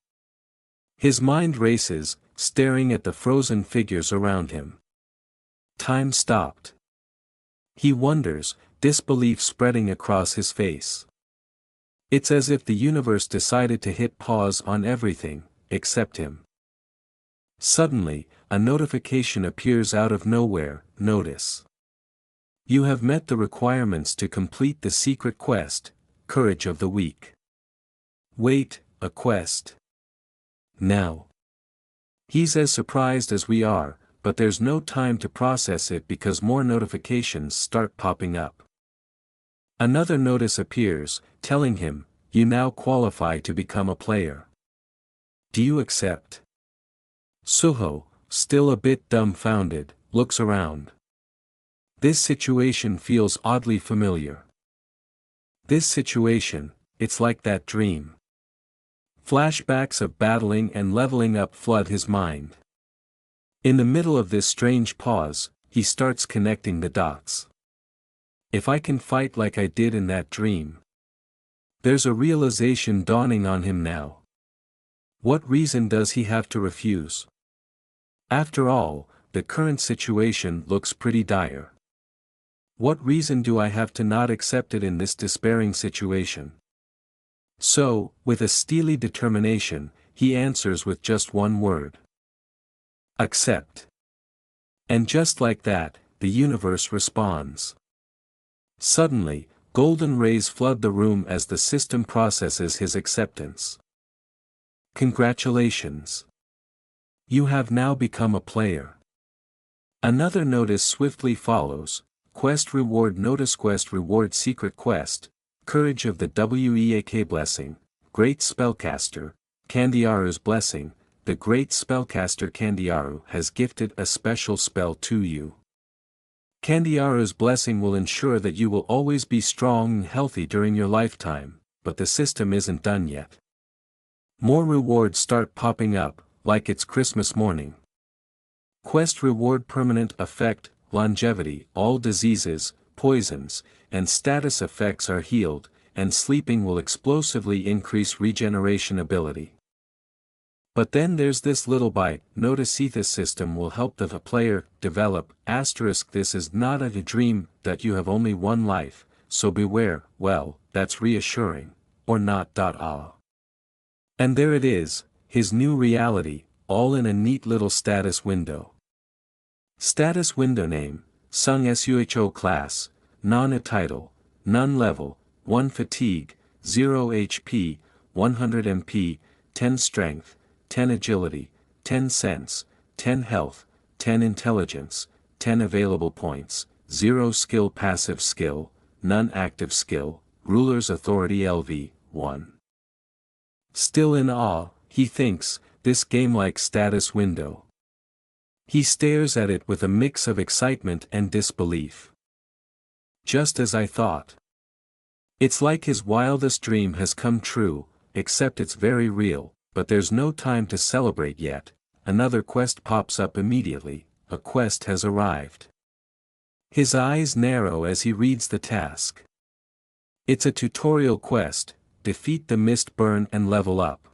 His mind races, staring at the frozen figures around him. Time stopped. He wonders, disbelief spreading across his face. It's as if the universe decided to hit pause on everything, except him. Suddenly, a notification appears out of nowhere. Notice. You have met the requirements to complete the secret quest, Courage of the Weak. Wait, a quest? Now. He's as surprised as we are, but there's no time to process it because more notifications start popping up. Another notice appears, telling him, you now qualify to become a player. Do you accept? Suho, still a bit dumbfounded, looks around. This situation feels oddly familiar. This situation, it's like that dream. Flashbacks of battling and leveling up flood his mind. In the middle of this strange pause, he starts connecting the dots. If I can fight like I did in that dream. There's a realization dawning on him now. What reason does he have to refuse? After all, the current situation looks pretty dire. What reason do I have to not accept it in this despairing situation? So, with a steely determination, he answers with just one word. Accept. And just like that, the universe responds. Suddenly, golden rays flood the room as the system processes his acceptance. Congratulations. You have now become a player. Another notice swiftly follows, Quest Reward Notice Quest Reward Secret Quest, Courage of the Weak Blessing, Great Spellcaster, Candiaru's Blessing. The great spellcaster Candiaru has gifted a special spell to you. Candiaru's blessing will ensure that you will always be strong and healthy during your lifetime, but the system isn't done yet. More rewards start popping up, like it's Christmas morning. Quest Reward Permanent Effect, Longevity, all diseases, poisons, and status effects are healed, and sleeping will explosively increase regeneration ability. But then there's this little bite, notice this system will help the player develop, this is not a dream, that you have only one life, so beware, well, that's reassuring, or not. And there it is, his new reality, all in a neat little status window. Status window name, Sung Suho class, none title, none level, 1 fatigue, 0 HP, 100 MP, 10 strength, 10 agility, 10 sense, 10 health, 10 intelligence, 10 available points, 0 skill passive skill, none active skill, ruler's authority LV, 1. Still in awe, he thinks, this game-like status window. He stares at it with a mix of excitement and disbelief. Just as I thought. It's like his wildest dream has come true, except it's very real. But there's no time to celebrate yet, another quest pops up immediately. A quest has arrived. His eyes narrow as he reads the task. It's a tutorial quest: defeat the mist burn and level up.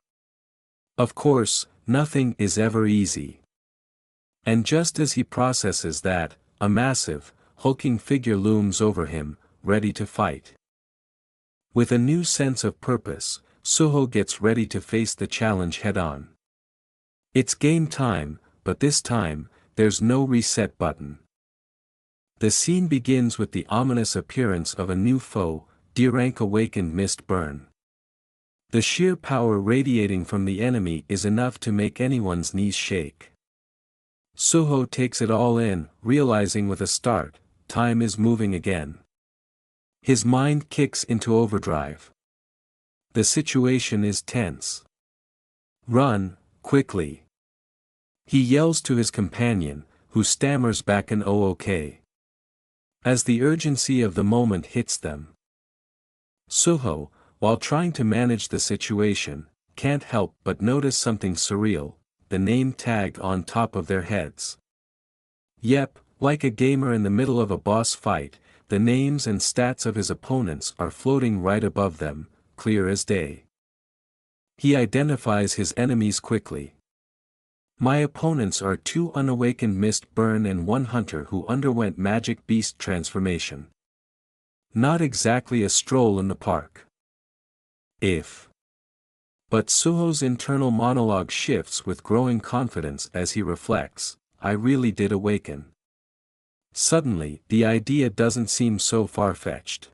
Of course, nothing is ever easy. And just as he processes that, a massive, hulking figure looms over him, ready to fight. With a new sense of purpose, Suho gets ready to face the challenge head-on. It's game time, but this time, there's no reset button. The scene begins with the ominous appearance of a new foe, D-rank awakened mist burn. The sheer power radiating from the enemy is enough to make anyone's knees shake. Suho takes it all in, realizing with a start, time is moving again. His mind kicks into overdrive. The situation is tense. Run, quickly. He yells to his companion, who stammers back an "oh-okay." As the urgency of the moment hits them, Suho, while trying to manage the situation, can't help but notice something surreal: the name tag on top of their heads. Yep, like a gamer in the middle of a boss fight, the names and stats of his opponents are floating right above them, clear as day. He identifies his enemies quickly. My opponents are 2 unawakened mist burn and 1 hunter who underwent magic beast transformation. Not exactly a stroll in the park. But Suho's internal monologue shifts with growing confidence as he reflects: I really did awaken. Suddenly, the idea doesn't seem so far-fetched.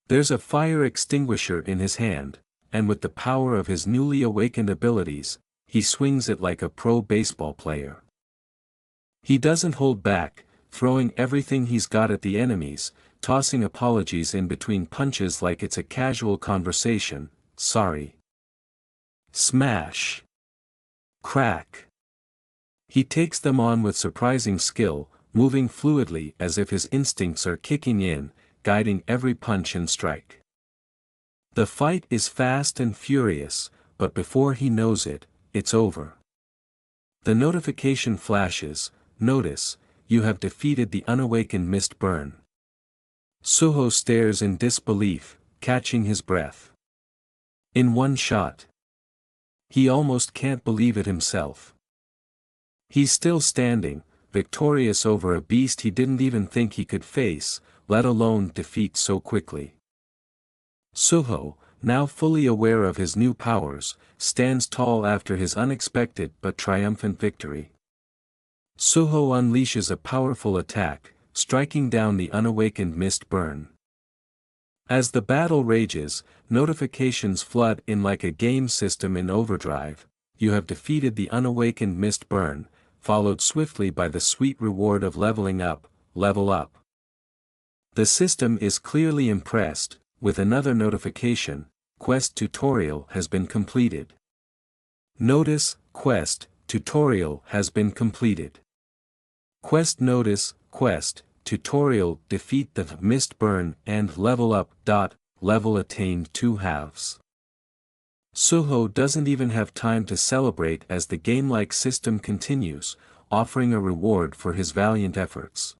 There's a fire extinguisher in his hand, and with the power of his newly awakened abilities, he swings it like a pro baseball player. He doesn't hold back, throwing everything he's got at the enemies, tossing apologies in between punches like it's a casual conversation. Sorry. Smash. Crack. He takes them on with surprising skill, moving fluidly as if his instincts are kicking in, guiding every punch and strike. The fight is fast and furious, but before he knows it, it's over. The notification flashes: notice, you have defeated the unawakened mist burn. Suho stares in disbelief, catching his breath. In one shot. He almost can't believe it himself. He's still standing, victorious over a beast he didn't even think he could face, let alone defeat so quickly. Suho, now fully aware of his new powers, stands tall after his unexpected but triumphant victory. Suho unleashes a powerful attack, striking down the unawakened mist burn. As the battle rages, notifications flood in like a game system in overdrive: you have defeated the unawakened mist burn, followed swiftly by the sweet reward of leveling up, level up. The system is clearly impressed, with another notification: quest tutorial has been completed. Notice: quest tutorial has been completed. Quest notice: quest tutorial, defeat the mist burn and level up. Level attained 2/2. Suho doesn't even have time to celebrate as the game-like system continues, offering a reward for his valiant efforts.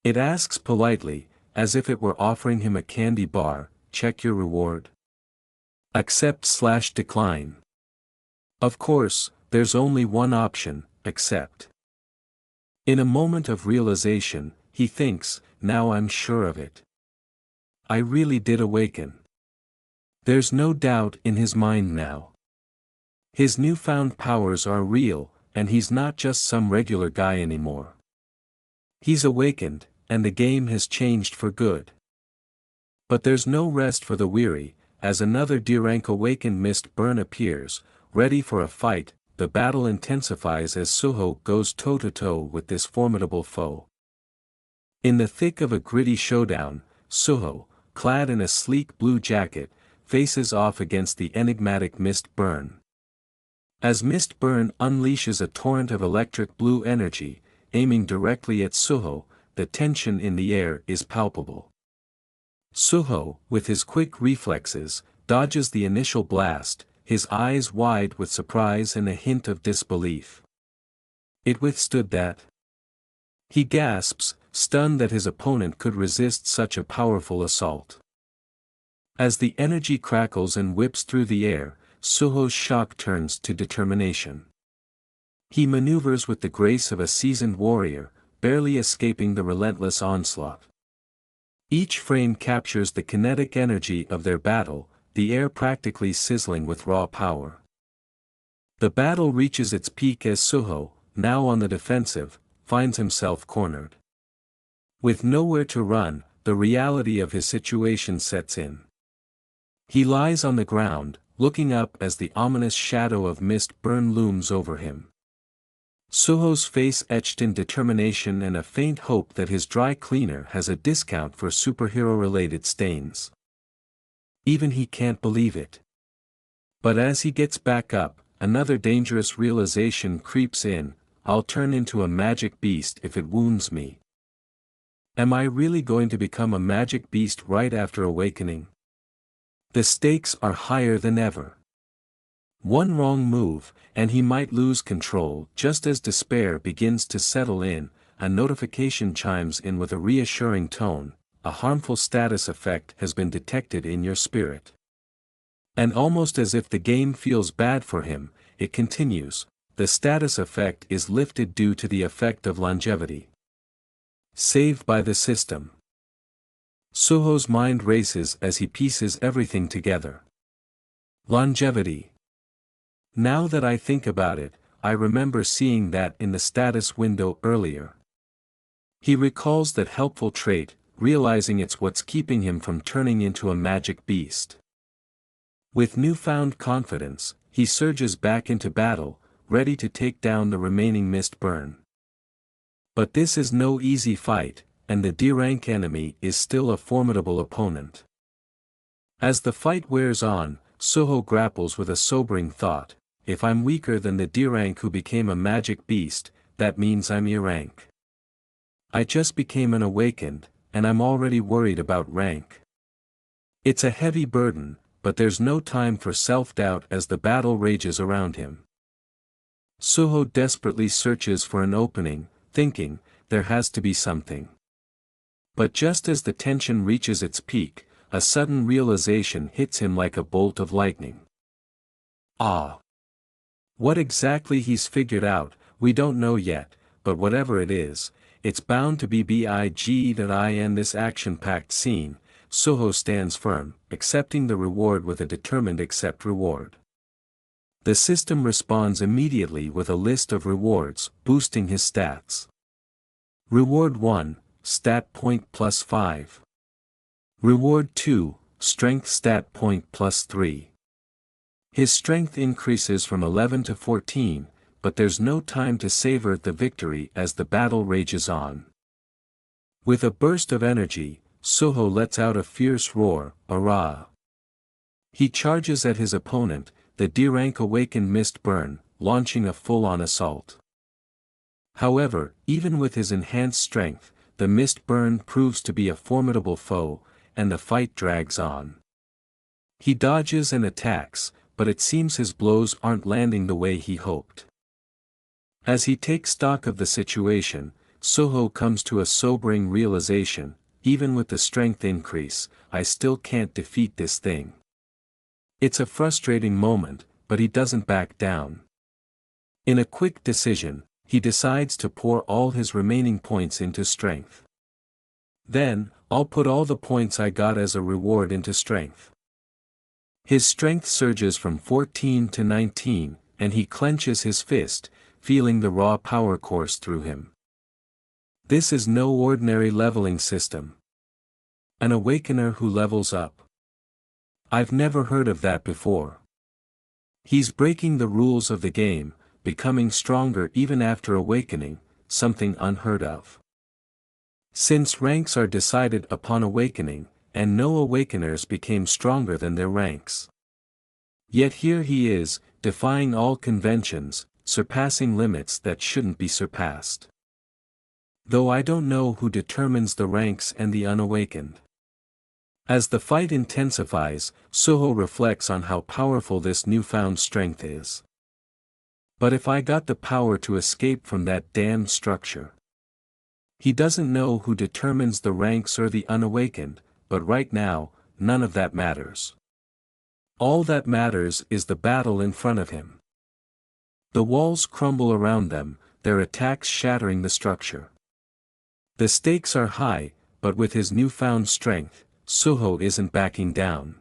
It asks politely, as if it were offering him a candy bar: check your reward. Accept/decline. Of course, there's only one option: accept. In a moment of realization, he thinks, now I'm sure of it. I really did awaken. There's no doubt in his mind now. His newfound powers are real, and he's not just some regular guy anymore. He's awakened, and the game has changed for good. But there's no rest for the weary, as another D-rank awakened mist burn appears, ready for a fight. The battle intensifies as Suho goes toe-to-toe with this formidable foe. In the thick of a gritty showdown, Suho, clad in a sleek blue jacket, faces off against the enigmatic mist burn. As mist burn unleashes a torrent of electric blue energy, aiming directly at Suho, the tension in the air is palpable. Suho, with his quick reflexes, dodges the initial blast, his eyes wide with surprise and a hint of disbelief. It withstood that? He gasps, stunned that his opponent could resist such a powerful assault. As the energy crackles and whips through the air, Suho's shock turns to determination. He maneuvers with the grace of a seasoned warrior, barely escaping the relentless onslaught. Each frame captures the kinetic energy of their battle, the air practically sizzling with raw power. The battle reaches its peak as Suho, now on the defensive, finds himself cornered. With nowhere to run, the reality of his situation sets in. He lies on the ground, looking up as the ominous shadow of Mistburn looms over him. Suho's face etched in determination and a faint hope that his dry cleaner has a discount for superhero-related stains. Even he can't believe it. But as he gets back up, another dangerous realization creeps in: I'll turn into a magic beast if it wounds me. Am I really going to become a magic beast right after awakening? The stakes are higher than ever. One wrong move, and he might lose control. Just as despair begins to settle in, a notification chimes in with a reassuring tone: a harmful status effect has been detected in your spirit. And almost as if the game feels bad for him, it continues: the status effect is lifted due to the effect of longevity. Saved by the system. Suho's mind races as he pieces everything together. Longevity. Now that I think about it, I remember seeing that in the status window earlier. He recalls that helpful trait, realizing it's what's keeping him from turning into a magic beast. With newfound confidence, he surges back into battle, ready to take down the remaining Mistburn. But this is no easy fight, and the D-rank enemy is still a formidable opponent. As the fight wears on, Suho grapples with a sobering thought: if I'm weaker than the D-rank who became a magic beast, that means I'm E-rank. I just became an awakened, and I'm already worried about rank. It's a heavy burden, but there's no time for self-doubt as the battle rages around him. Suho desperately searches for an opening, thinking, there has to be something. But just as the tension reaches its peak, a sudden realization hits him like a bolt of lightning. Ah! What exactly he's figured out, we don't know yet, but whatever it is, it's bound to be BIG.IN this action-packed scene. Suho stands firm, accepting the reward with a determined accept reward. The system responds immediately with a list of rewards, boosting his stats. Reward 1, Stat Point plus 5. Reward 2, Strength Stat Point plus 3. His strength increases from 11 to 14, but there's no time to savor the victory as the battle rages on. With a burst of energy, Suho lets out a fierce roar, "Arah!" He charges at his opponent, the D-rank awakened Mistburn, launching a full-on assault. However, even with his enhanced strength, the Mistburn proves to be a formidable foe, and the fight drags on. He dodges and attacks, but it seems his blows aren't landing the way he hoped. As he takes stock of the situation, Suho comes to a sobering realization: even with the strength increase, I still can't defeat this thing. It's a frustrating moment, but he doesn't back down. In a quick decision, he decides to pour all his remaining points into strength. Then, I'll put all the points I got as a reward into strength. His strength surges from 14 to 19, and he clenches his fist, feeling the raw power course through him. This is no ordinary leveling system. An awakener who levels up. I've never heard of that before. He's breaking the rules of the game, becoming stronger even after awakening, something unheard of. Since ranks are decided upon awakening, and no awakeners became stronger than their ranks. Yet here he is, defying all conventions, surpassing limits that shouldn't be surpassed. Though I don't know who determines the ranks and the unawakened. As the fight intensifies, Suho reflects on how powerful this newfound strength is. But if I got the power to escape from that damned structure. He doesn't know who determines the ranks or the unawakened, but right now, none of that matters. All that matters is the battle in front of him. The walls crumble around them, their attacks shattering the structure. The stakes are high, but with his newfound strength, Suho isn't backing down.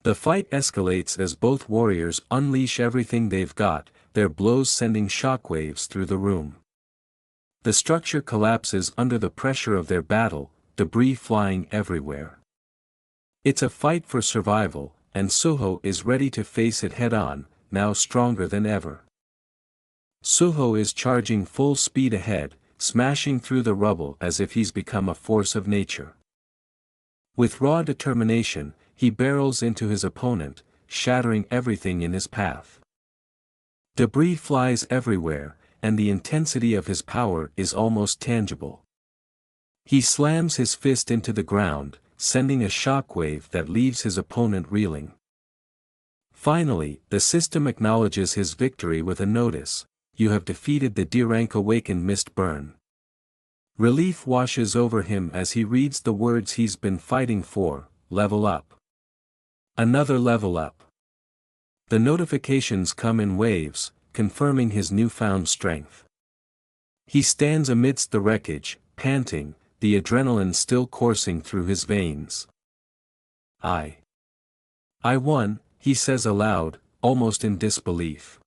The fight escalates as both warriors unleash everything they've got, their blows sending shockwaves through the room. The structure collapses under the pressure of their battle, debris flying everywhere. It's a fight for survival, and Suho is ready to face it head-on, now stronger than ever. Suho is charging full speed ahead, smashing through the rubble as if he's become a force of nature. With raw determination, he barrels into his opponent, shattering everything in his path. Debris flies everywhere, and the intensity of his power is almost tangible. He slams his fist into the ground, sending a shockwave that leaves his opponent reeling. Finally, the system acknowledges his victory with a notice: "You have defeated the D-rank awakened mist burn." Relief washes over him as he reads the words he's been fighting for: level up. Another level up. The notifications come in waves, confirming his newfound strength. He stands amidst the wreckage, panting, the adrenaline still coursing through his veins. I won, he says aloud, almost in disbelief.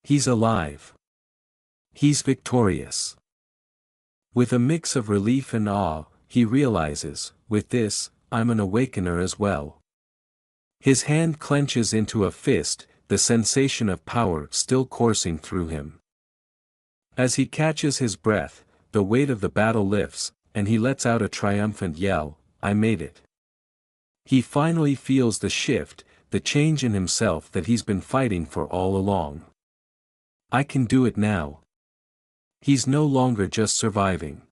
He's alive. He's victorious. With a mix of relief and awe, he realizes, with this, I'm an awakener as well. His hand clenches into a fist, the sensation of power still coursing through him. As he catches his breath, the weight of the battle lifts, and he lets out a triumphant yell: "I made it." He finally feels the shift, the change in himself that he's been fighting for all along. I can do it now. He's no longer just surviving.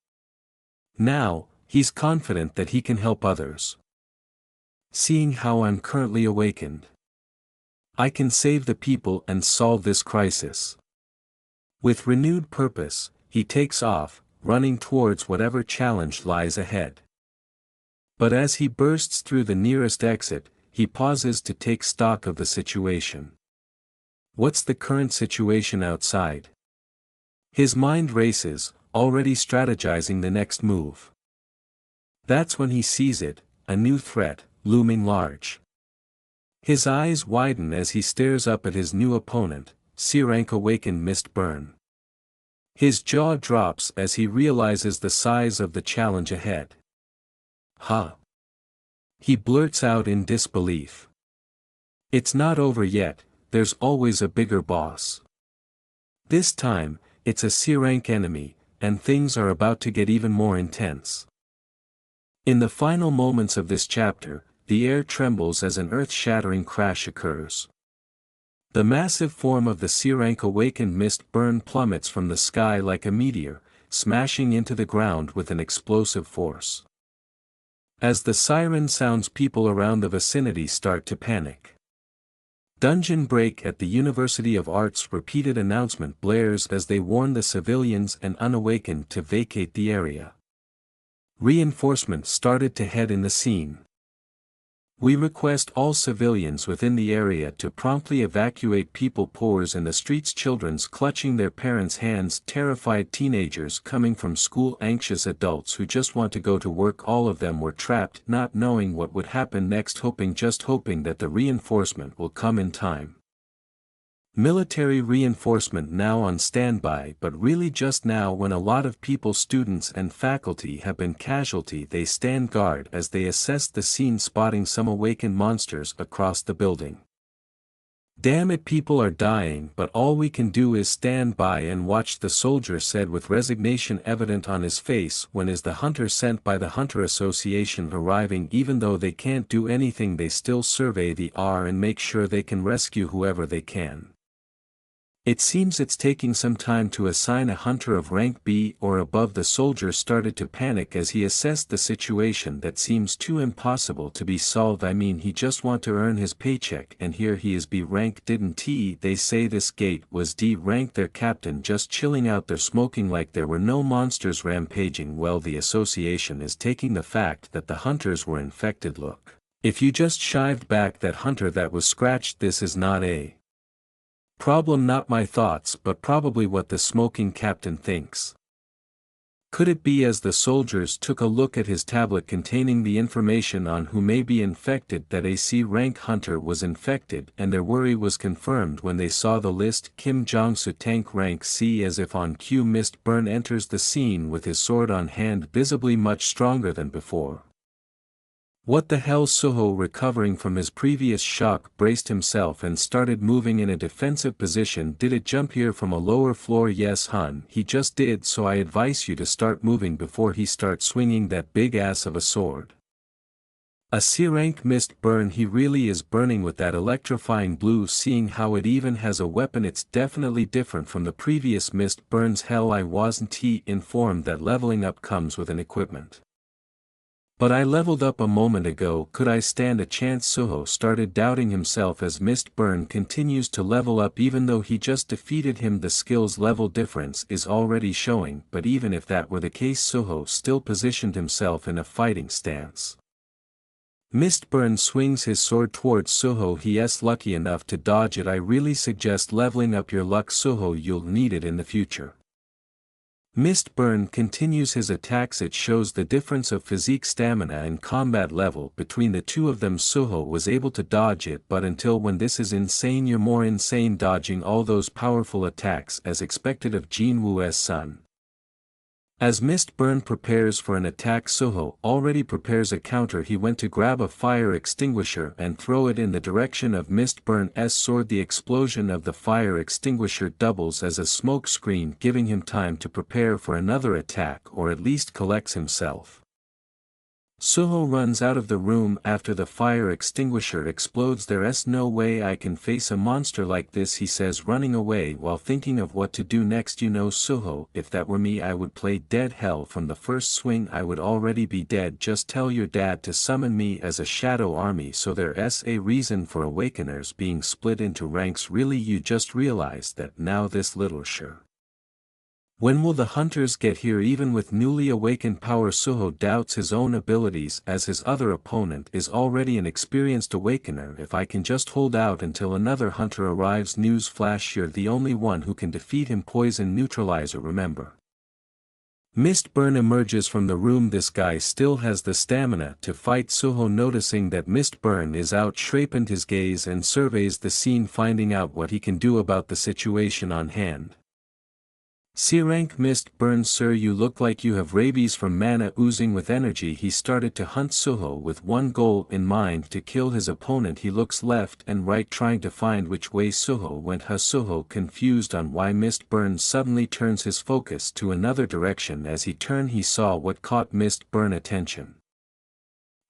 Now, he's confident that he can help others. Seeing how I'm currently awakened, I can save the people and solve this crisis. With renewed purpose, he takes off, running towards whatever challenge lies ahead. But as he bursts through the nearest exit, he pauses to take stock of the situation. What's the current situation outside? His mind races, already strategizing the next move. That's when he sees it, a new threat, looming large. His eyes widen as he stares up at his new opponent, C-rank awakened mist burn. His jaw drops as he realizes the size of the challenge ahead. "Huh?" He blurts out in disbelief. It's not over yet, there's always a bigger boss. This time, it's a C-rank enemy, and things are about to get even more intense. In the final moments of this chapter, the air trembles as an earth-shattering crash occurs. The massive form of the C-rank awakened mist burn plummets from the sky like a meteor, smashing into the ground with an explosive force. As the siren sounds, people around the vicinity start to panic. Dungeon break at the University of Art's repeated announcement blares as they warn the civilians and unawakened to vacate the area. Reinforcements started to head in the scene. We request all civilians within the area to promptly evacuate. People pours in the streets, children's clutching their parents' hands, terrified teenagers coming from school, anxious adults who just want to go to work. All of them were trapped, not knowing what would happen next, just hoping that the reinforcement will come in time. Military reinforcement now on standby, but really just now when a lot of people, students and faculty, have been casualty. They stand guard as they assess the scene, spotting some awakened monsters across the building. "Damn it, people are dying, but all we can do is stand by and watch," the soldier said with resignation evident on his face. When is the hunter sent by the Hunter Association arriving? Even though they can't do anything, they still survey the R and make sure they can rescue whoever they can. It seems it's taking some time to assign a hunter of rank B or above. The soldier started to panic as he assessed the situation that seems too impossible to be solved. I mean, he just want to earn his paycheck and here he is B rank. Didn't he? They say this gate was D rank. Their captain just chilling out there smoking like there were no monsters rampaging. Well, the association is taking the fact that the hunters were infected. Look. If you just shived back that hunter that was scratched, this is not a problem. Not my thoughts, but probably what the smoking captain thinks. Could it be? As the soldiers took a look at his tablet containing the information on who may be infected, that a C rank hunter was infected, and their worry was confirmed when they saw the list. Kim Jong-soo, tank rank C. As if on cue, Mist Burn enters the scene with his sword on hand, visibly much stronger than before. What the hell? Suho, recovering from his previous shock, braced himself and started moving in a defensive position. Did it jump here from a lower floor? Yes hun, he just did, so I advise you to start moving before he starts swinging that big ass of a sword. A C rank Mist Burn, he really is burning with that electrifying blue. Seeing how it even has a weapon, it's definitely different from the previous Mist Burns. Hell, I wasn't informed that leveling up comes with an equipment. But I leveled up a moment ago. Could I stand a chance? Suho started doubting himself as Mist Burn continues to level up. Even though he just defeated him, the skills level difference is already showing. But even if that were the case, Suho still positioned himself in a fighting stance. Mist Burn swings his sword towards Suho. He is lucky enough to dodge it. I really suggest leveling up your luck, Suho, you'll need it in the future. Mist Burn continues his attacks. It shows the difference of physique, stamina and combat level between the two of them. Suho was able to dodge it, but until when? This is insane. You're more insane dodging all those powerful attacks as expected of Jinwoo's son. As Mist Burn prepares for an attack, Suho already prepares a counter. He went to grab a fire extinguisher and throw it in the direction of Mist Burn's sword. The explosion of the fire extinguisher doubles as a smoke screen, giving him time to prepare for another attack, or at least collects himself. Suho runs out of the room after the fire extinguisher explodes. There's no way I can face a monster like this, he says, running away while thinking of what to do next. You know, Suho, if that were me, I would play dead. Hell, from the first swing I would already be dead. Just tell your dad to summon me as a shadow army. So there's a reason for awakeners being split into ranks. Really, you just realized that now? This little sure. When will the hunters get here? Even with newly awakened power, Suho doubts his own abilities as his other opponent is already an experienced awakener. If I can just hold out until another hunter arrives. News flash, you're the only one who can defeat him. Poison neutralizer, remember. Mist Burn emerges from the room. This guy still has the stamina to fight. Suho, noticing that Mist Burn is out, sharpened his gaze and surveys the scene, finding out what he can do about the situation on hand. C rank Mist Burn, sir, you look like you have rabies from mana oozing with energy. He started to hunt Suho with one goal in mind, to kill his opponent. He looks left and right trying to find which way Suho went. Suho, confused on why Mist Burn suddenly turns his focus to another direction. As he turned, he saw what caught Mist Burn attention.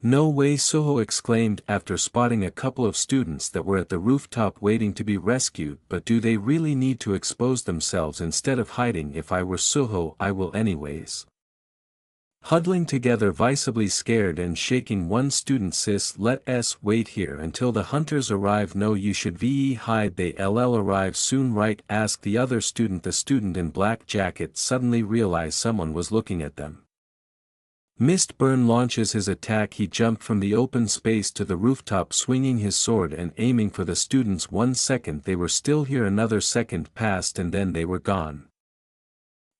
No way, Suho exclaimed after spotting a couple of students that were at the rooftop waiting to be rescued. But do they really need to expose themselves instead of hiding? If I were Suho, I will anyways. Huddling together, visibly scared and shaking, one student says, let's wait here until the hunters arrive. No, you should hide. They'll arrive soon, right? Asked the other student. The student in black jacket suddenly realized someone was looking at them. Mist Burn launches his attack. He jumped from the open space to the rooftop, swinging his sword and aiming for the students. 1 second they were still here, another second passed and then they were gone.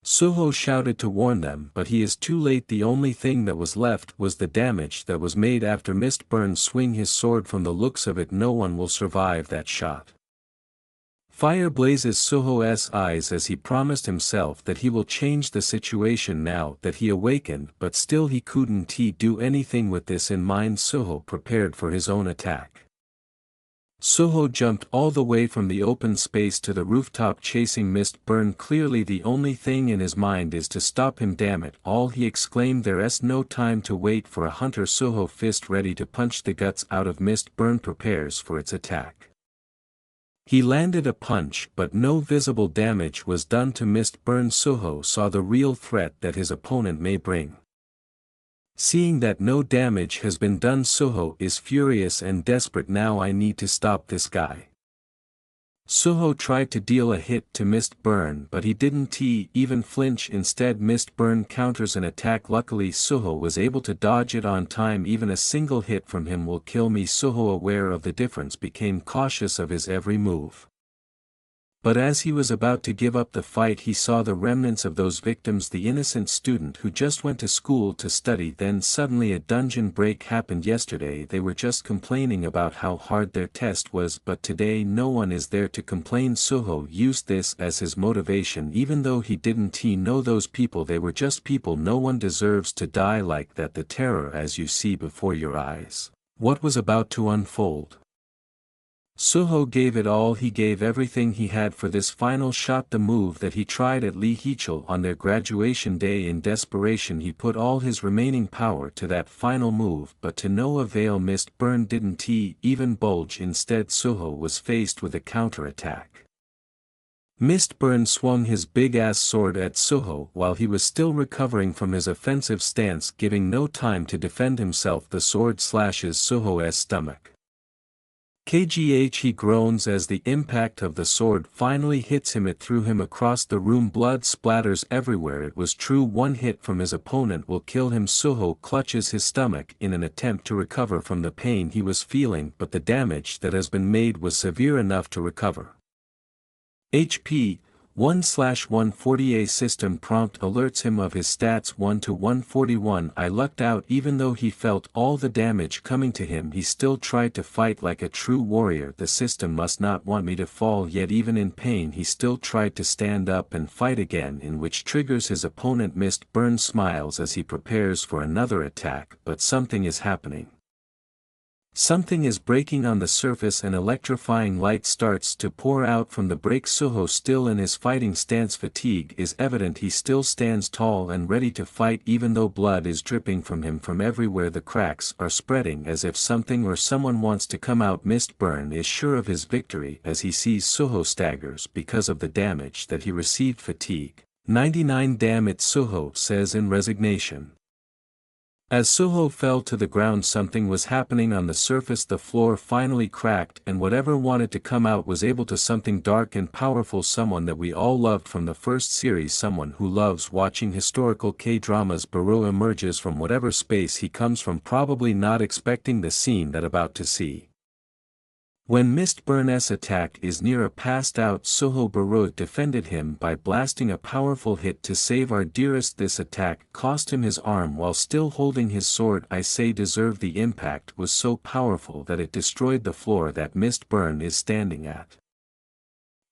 Suho shouted to warn them, but he is too late. The only thing that was left was the damage that was made after Mist Burn swing his sword. From the looks of it, no one will survive that shot. Fire blazes Suho's eyes as he promised himself that he will change the situation now that he awakened, but still he couldn't do anything. With this in mind, Suho prepared for his own attack. Suho jumped all the way from the open space to the rooftop, chasing Mist Burn. Clearly the only thing in his mind is to stop him. Damn it all, he exclaimed, there's no time to wait for a hunter. Suho, fist ready to punch the guts out of Mist Burn, prepares for its attack. He landed a punch but no visible damage was done to Mist Burn. Suho saw the real threat that his opponent may bring. Seeing that no damage has been done, Suho is furious and desperate. Now I need to stop this guy. Suho tried to deal a hit to Mist Burn but he didn't even flinch. Instead Mist Burn counters an attack. Luckily Suho was able to dodge it on time. Even a single hit from him will kill me. Suho, aware of the difference, became cautious of his every move. But as he was about to give up the fight, he saw the remnants of those victims, the innocent student who just went to school to study. Then suddenly a dungeon break happened. Yesterday they were just complaining about how hard their test was, but today no one is there to complain. Suho used this as his motivation. Even though he didn't know those people, they were just people. No one deserves to die like that. The terror as you see before your eyes. What was about to unfold? Suho gave it all. He gave everything he had for this final shot, the move that he tried at Lee Heechul on their graduation day. In desperation he put all his remaining power to that final move, but to no avail. Mist Burn didn't even bulge. Instead Suho was faced with a counter-attack. Mist Burn swung his big-ass sword at Suho while he was still recovering from his offensive stance, giving no time to defend himself. The sword slashes Suho's stomach. KGH, he groans as the impact of the sword finally hits him. It threw him across the room. Blood splatters everywhere. It was true, one hit from his opponent will kill him. Suho clutches his stomach in an attempt to recover from the pain he was feeling, but the damage that has been made was severe enough to recover. HP 1/140. A system prompt alerts him of his stats 1 to 141. I lucked out. Even though he felt all the damage coming to him, he still tried to fight like a true warrior. The system must not want me to fall, yet even in pain he still tried to stand up and fight again, in which triggers his opponent. Mist Burn smiles as he prepares for another attack, but something is happening. Something is breaking on the surface. An electrifying light starts to pour out from the break. Suho still in his fighting stance. Fatigue is evident. He still stands tall and ready to fight even though blood is dripping from him from everywhere. The cracks are spreading as if something or someone wants to come out. Mist Burn is sure of his victory as he sees Suho staggers because of the damage that he received. Fatigue 99. Damn it, Suho says in resignation. As Suho fell to the ground, something was happening on the surface. The floor finally cracked and whatever wanted to come out was able to. Something dark and powerful, someone that we all loved from the first series, someone who loves watching historical K-dramas. Beru emerges from whatever space he comes from, probably not expecting the scene that about to see. When Mist Burn's attack is near a passed out, Suho Beru defended him by blasting a powerful hit to save our dearest. This attack cost him his arm while still holding his sword. I say deserved. The impact was so powerful that it destroyed the floor that Mist Burn is standing at.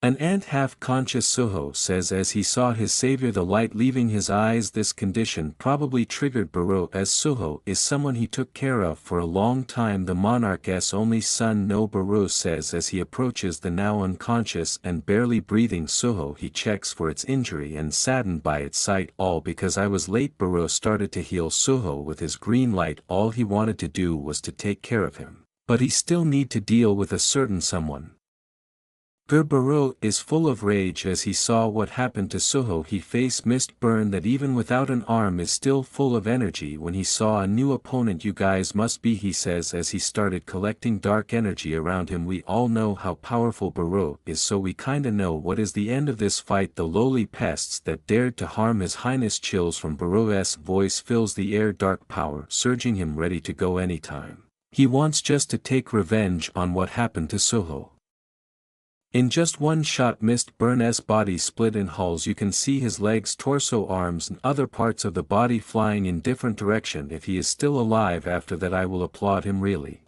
An ant half-conscious, Suho says as he saw his savior, the light leaving his eyes. This condition probably triggered Beru, as Suho is someone he took care of for a long time, the monarch's only son. No, Beru says as he approaches the now unconscious and barely breathing Suho. He checks for its injury and saddened by its sight. All because I was late. Beru started to heal Suho with his green light. All he wanted to do was to take care of him, but he still need to deal with a certain someone. Beru is full of rage as he saw what happened to Suho. He faced Mist Burn that even without an arm is still full of energy. When he saw a new opponent, you guys must be, he says as he started collecting dark energy around him. We all know how powerful Beru is, so we kinda know what is the end of this fight. The lowly pests that dared to harm his highness. Chills from Beru's voice fills the air, dark power surging him, ready to go anytime. He wants just to take revenge on what happened to Suho. In just one shot, Mist Burn's body split in hulls. You can see his legs, torso, arms and other parts of the body flying in different direction. If he is still alive after that, I will applaud him really.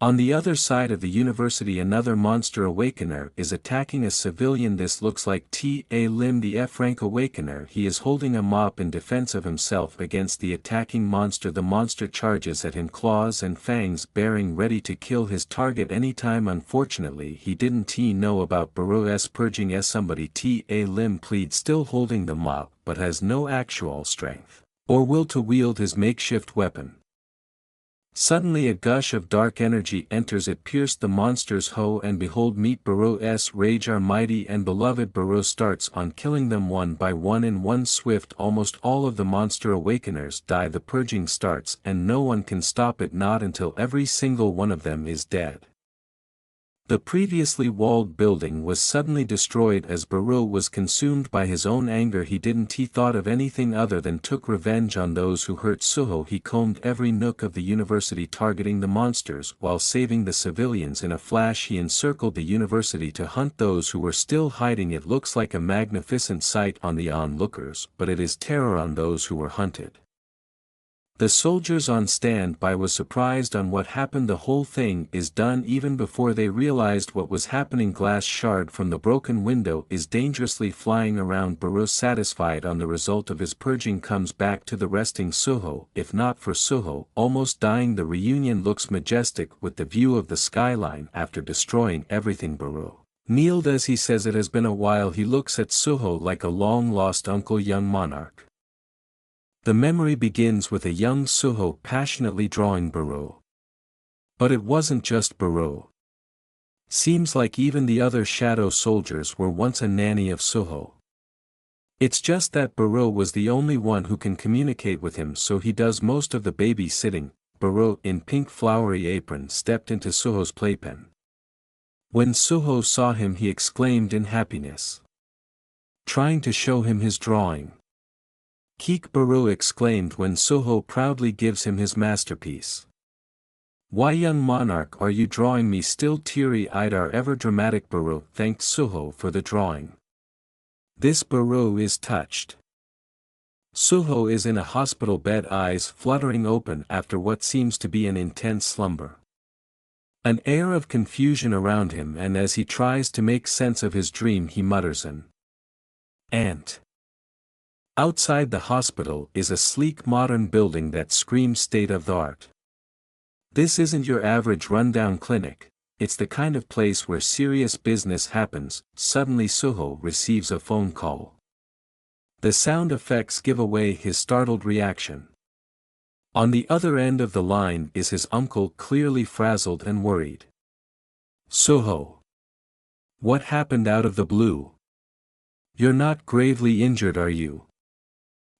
On the other side of the university, another monster awakener is attacking a civilian. This looks like Ta Lim, the F-rank awakener. He is holding a mop in defense of himself against the attacking monster. The monster charges at him, claws and fangs baring, ready to kill his target anytime. Unfortunately, he didn't know about Beru's purging as somebody. Ta Lim pleads, still holding the mop, but has no actual strength or will to wield his makeshift weapon. Suddenly a gush of dark energy enters, it pierced the monster's hoe, and behold, meet Beru's rage. Our mighty and beloved Beru starts on killing them one by one in one swift. Almost all of the monster awakeners die. The purging starts and no one can stop it, not until every single one of them is dead. The previously walled building was suddenly destroyed as Beru was consumed by his own anger. He thought of anything other than took revenge on those who hurt Suho. He combed every nook of the university targeting the monsters while saving the civilians. In a flash he encircled the university to hunt those who were still hiding. It looks like a magnificent sight on the onlookers, but it is terror on those who were hunted. The soldiers on standby was surprised on what happened. The whole thing is done even before they realized what was happening. Glass shard from the broken window is dangerously flying around. Beru, satisfied on the result of his purging, comes back to the resting Suho. If not for Suho almost dying, the reunion looks majestic with the view of the skyline. After destroying everything, Beru kneeled as he says, "It has been a while." He looks at Suho like a long-lost uncle. Young Monarch. The memory begins with a young Suho passionately drawing Beru. But it wasn't just Beru. Seems like even the other shadow soldiers were once a nanny of Suho. It's just that Beru was the only one who can communicate with him, so he does most of the babysitting. Beru, in pink flowery apron, stepped into Suho's playpen. When Suho saw him, he exclaimed in happiness, trying to show him his drawing. "Keek," Beru exclaimed when Suho proudly gives him his masterpiece. "Why, young Monarch, are you drawing me?" Still teary-eyed, our ever-dramatic Beru thanked Suho for the drawing. This Beru is touched. Suho is in a hospital bed, eyes fluttering open after what seems to be an intense slumber. An air of confusion around him, and as he tries to make sense of his dream he mutters an ant. Outside the hospital is a sleek modern building that screams state-of-the-art. This isn't your average rundown clinic, it's the kind of place where serious business happens. Suddenly Suho receives a phone call. The sound effects give away his startled reaction. On the other end of the line is his uncle, clearly frazzled and worried. "Suho. What happened out of the blue? You're not gravely injured, are you?"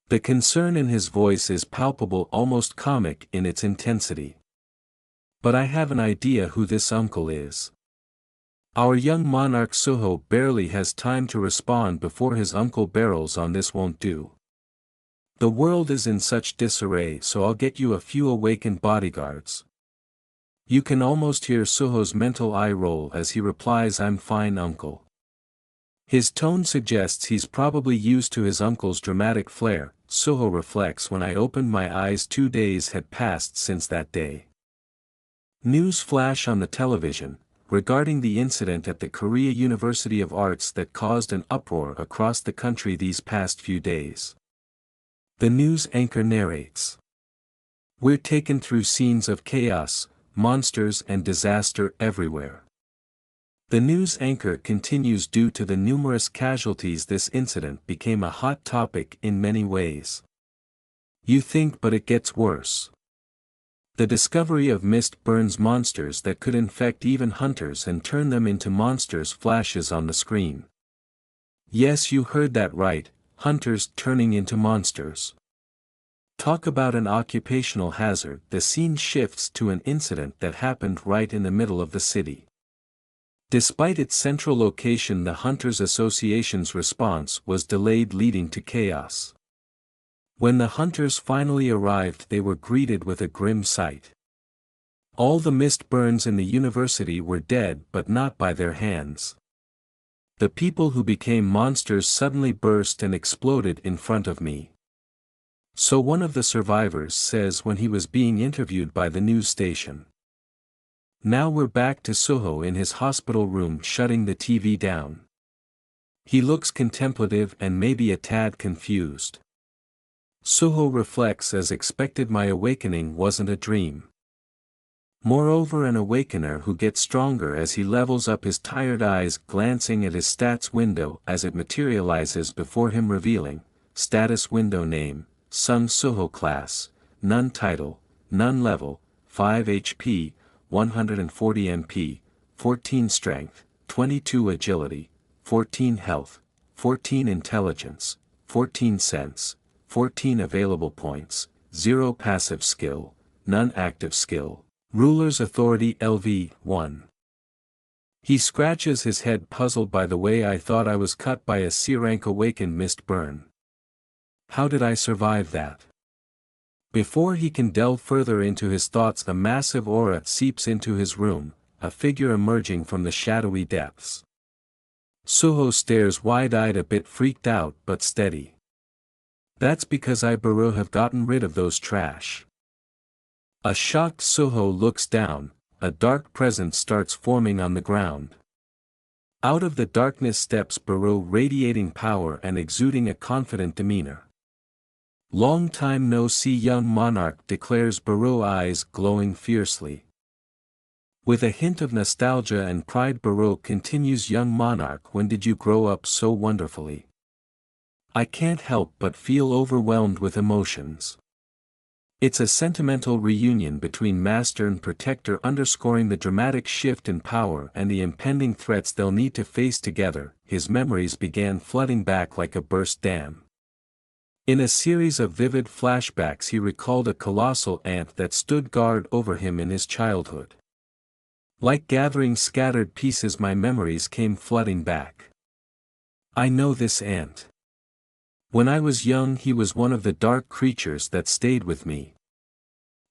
The concern in his voice is palpable, almost comic in its intensity. "But I have an idea who this uncle is." Our young Monarch Suho barely has time to respond before his uncle barrels on. "This won't do. The world is in such disarray, so I'll get you a few awakened bodyguards." You can almost hear Suho's mental eye roll as he replies, "I'm fine, uncle." His tone suggests he's probably used to his uncle's dramatic flair. Suho reflects, "When I opened my eyes, 2 days had passed since that day." News flash on the television, regarding the incident at the Korea University of Arts that caused an uproar across the country these past few days. The news anchor narrates. "We're taken through scenes of chaos, monsters and disaster everywhere." The news anchor continues, "Due to the numerous casualties, this incident became a hot topic in many ways. You think, but it gets worse. The discovery of mist burns monsters that could infect even hunters and turn them into monsters flashes on the screen. Yes, you heard that right, hunters turning into monsters. Talk about an occupational hazard." The scene shifts to an incident that happened right in the middle of the city. Despite its central location, the Hunters Association's response was delayed, leading to chaos. When the hunters finally arrived, they were greeted with a grim sight. All the mist burns in the university were dead, but not by their hands. The people who became monsters suddenly burst and exploded in front of me. So one of the survivors says when he was being interviewed by the news station. Now we're back to Suho in his hospital room, shutting the TV down. He looks contemplative and maybe a tad confused. Suho reflects, "As expected, my awakening wasn't a dream." Moreover, an awakener who gets stronger as he levels up, his tired eyes glancing at his stats window as it materializes before him, revealing, status window name, Sung Suho class, none title, none level, 5 HP, 140 MP, 14 strength, 22 agility, 14 health, 14 intelligence, 14 sense, 14 available points, 0 passive skill, none active skill, ruler's authority LV, 1. He scratches his head puzzled by the way I thought I was cut by a C-rank awakened mist burn. How did I survive that? Before he can delve further into his thoughts, a massive aura seeps into his room, a figure emerging from the shadowy depths. Suho stares wide-eyed, a bit freaked out but steady. That's because I Beru have gotten rid of those trash. A shocked Suho looks down, a dark presence starts forming on the ground. Out of the darkness steps Beru, radiating power and exuding a confident demeanor. Long time no see, young monarch, declares Beru, eyes glowing fiercely. With a hint of nostalgia and pride Beru continues, young monarch, when did you grow up so wonderfully? I can't help but feel overwhelmed with emotions. It's a sentimental reunion between master and protector, underscoring the dramatic shift in power and the impending threats they'll need to face together. His memories began flooding back like a burst dam. In a series of vivid flashbacks he recalled a colossal ant that stood guard over him in his childhood. Like gathering scattered pieces, my memories came flooding back. I know this ant. When I was young he was one of the dark creatures that stayed with me.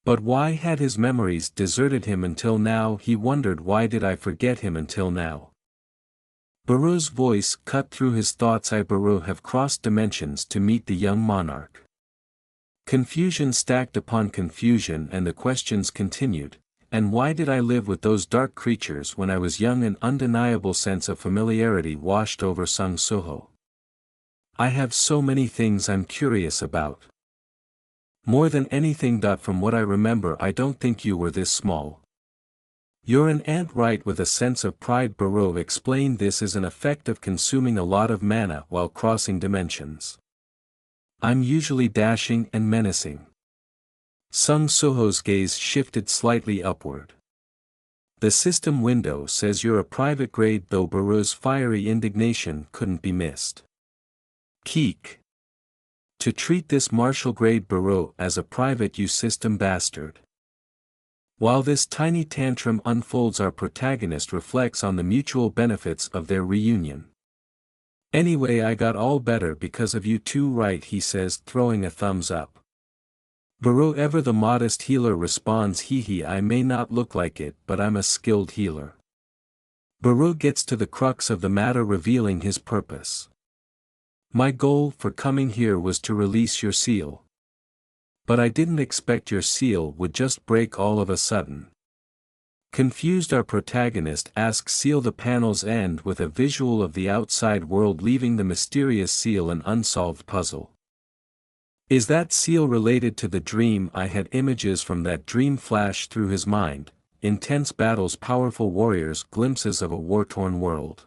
But why had his memories deserted him until now? He wondered, why did I forget him until now? Beru's voice cut through his thoughts. I Beru have crossed dimensions to meet the young monarch. Confusion stacked upon confusion and the questions continued. And why did I live with those dark creatures when I was young? An undeniable sense of familiarity washed over Sung Suho. I have so many things I'm curious about. More than anything. From what I remember, I don't think you were this small. You're an ant, right? With a sense of pride Beru explained, this is an effect of consuming a lot of mana while crossing dimensions. I'm usually dashing and menacing. Sung Suho's gaze shifted slightly upward. The system window says you're a private grade, though Beru's fiery indignation couldn't be missed. Keek. To treat this martial grade Beru as a private, you system bastard. While this tiny tantrum unfolds, our protagonist reflects on the mutual benefits of their reunion. Anyway, I got all better because of you too, right? He says, throwing a thumbs up. Beru, ever the modest healer, responds, hee, I may not look like it, but I'm a skilled healer. Beru gets to the crux of the matter, revealing his purpose. My goal for coming here was to release your seal. But I didn't expect your seal would just break all of a sudden. Confused, our protagonist asks, seal? The panels end with a visual of the outside world, leaving the mysterious seal an unsolved puzzle. Is that seal related to the dream I had? Images from that dream flash through his mind, intense battles, powerful warriors, glimpses of a war-torn world.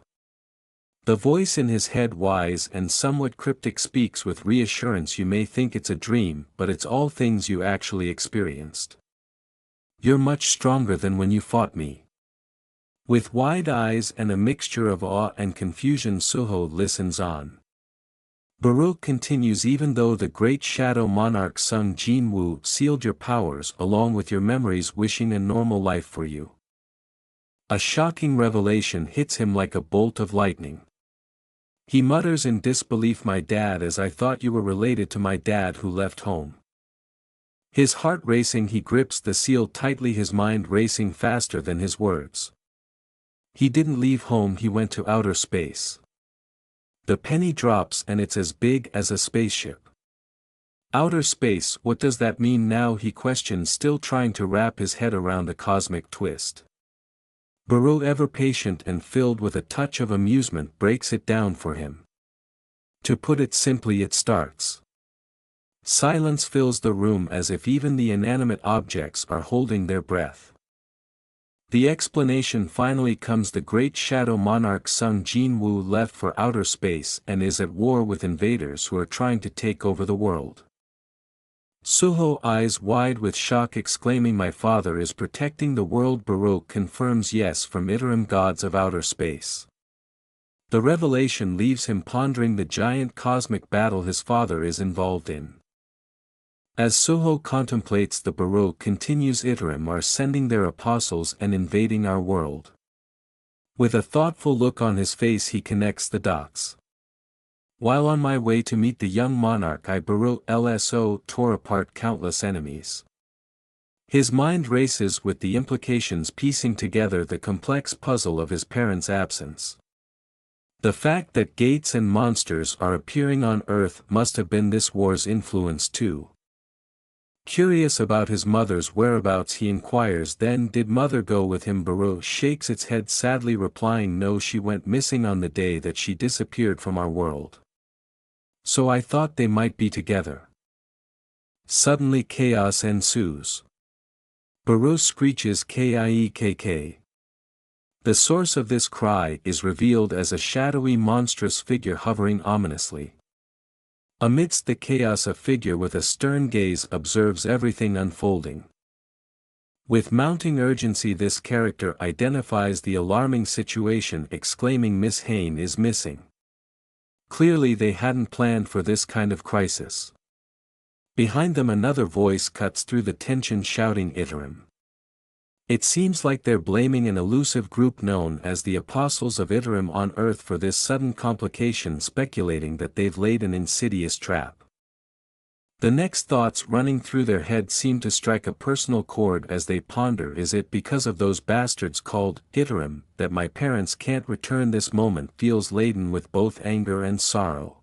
The voice in his head, wise and somewhat cryptic, speaks with reassurance. You may think it's a dream, but it's all things you actually experienced. You're much stronger than when you fought me. With wide eyes and a mixture of awe and confusion, Suho listens on. Beru continues, even though the great shadow monarch Sung Jin-woo sealed your powers along with your memories, wishing a normal life for you. A shocking revelation hits him like a bolt of lightning. He mutters in disbelief, my dad, as I thought you were related to my dad who left home. His heart racing, he grips the seal tightly, his mind racing faster than his words. He didn't leave home, he went to outer space. The penny drops and it's as big as a spaceship. Outer space, what does that mean now? He questions, still trying to wrap his head around the cosmic twist. Beru, ever patient and filled with a touch of amusement, breaks it down for him. To put it simply, it starts. Silence fills the room as if even the inanimate objects are holding their breath. The explanation finally comes. The great shadow monarch Sung Jin-woo left for outer space and is at war with invaders who are trying to take over the world. Suho eyes wide with shock exclaiming my father is protecting the world. Beru confirms yes from Iterum gods of outer space. The revelation leaves him pondering the giant cosmic battle his father is involved in. As Suho contemplates the Beru continues Iterum are sending their apostles and invading our world. With a thoughtful look on his face he connects the dots. While on my way to meet the young monarch I Beru LSO tore apart countless enemies. His mind races with the implications piecing together the complex puzzle of his parents' absence. The fact that gates and monsters are appearing on Earth must have been this war's influence too. Curious about his mother's whereabouts he inquires then did mother go with him? Beru shakes its head sadly replying no, she went missing on the day that she disappeared from our world. So I thought they might be together. Suddenly chaos ensues. Beru screeches kiekk. The source of this cry is revealed as a shadowy monstrous figure hovering ominously. Amidst the chaos a figure with a stern gaze observes everything unfolding. With mounting urgency this character identifies the alarming situation exclaiming Miss Hain is missing. Clearly they hadn't planned for this kind of crisis. Behind them another voice cuts through the tension shouting Iterum. It seems like they're blaming an elusive group known as the Apostles of Iterum on Earth for this sudden complication, speculating that they've laid an insidious trap. The next thoughts running through their heads seem to strike a personal chord as they ponder, is it because of those bastards called Iterum that my parents can't return? This moment feels laden with both anger and sorrow.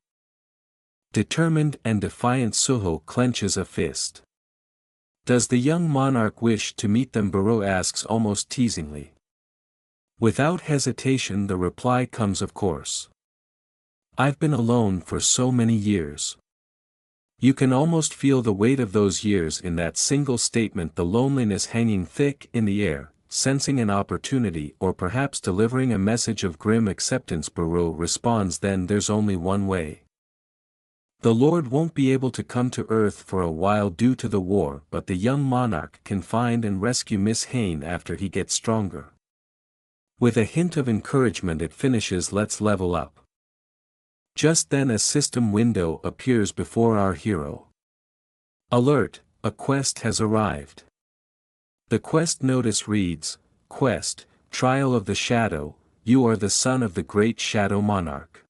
Determined and defiant Suho clenches a fist. Does the young monarch wish to meet them? Beru asks almost teasingly. Without hesitation the reply comes, of course. I've been alone for so many years. You can almost feel the weight of those years in that single statement, the loneliness hanging thick in the air, sensing an opportunity or perhaps delivering a message of grim acceptance. Beru responds then there's only one way. The Lord won't be able to come to Earth for a while due to the war, but the young monarch can find and rescue Miss Hain after he gets stronger. With a hint of encouragement it finishes, let's level up. Just then a system window appears before our hero. Alert, a quest has arrived. The quest notice reads, Quest, Trial of the Shadow, you are the son of the great Shadow Monarch.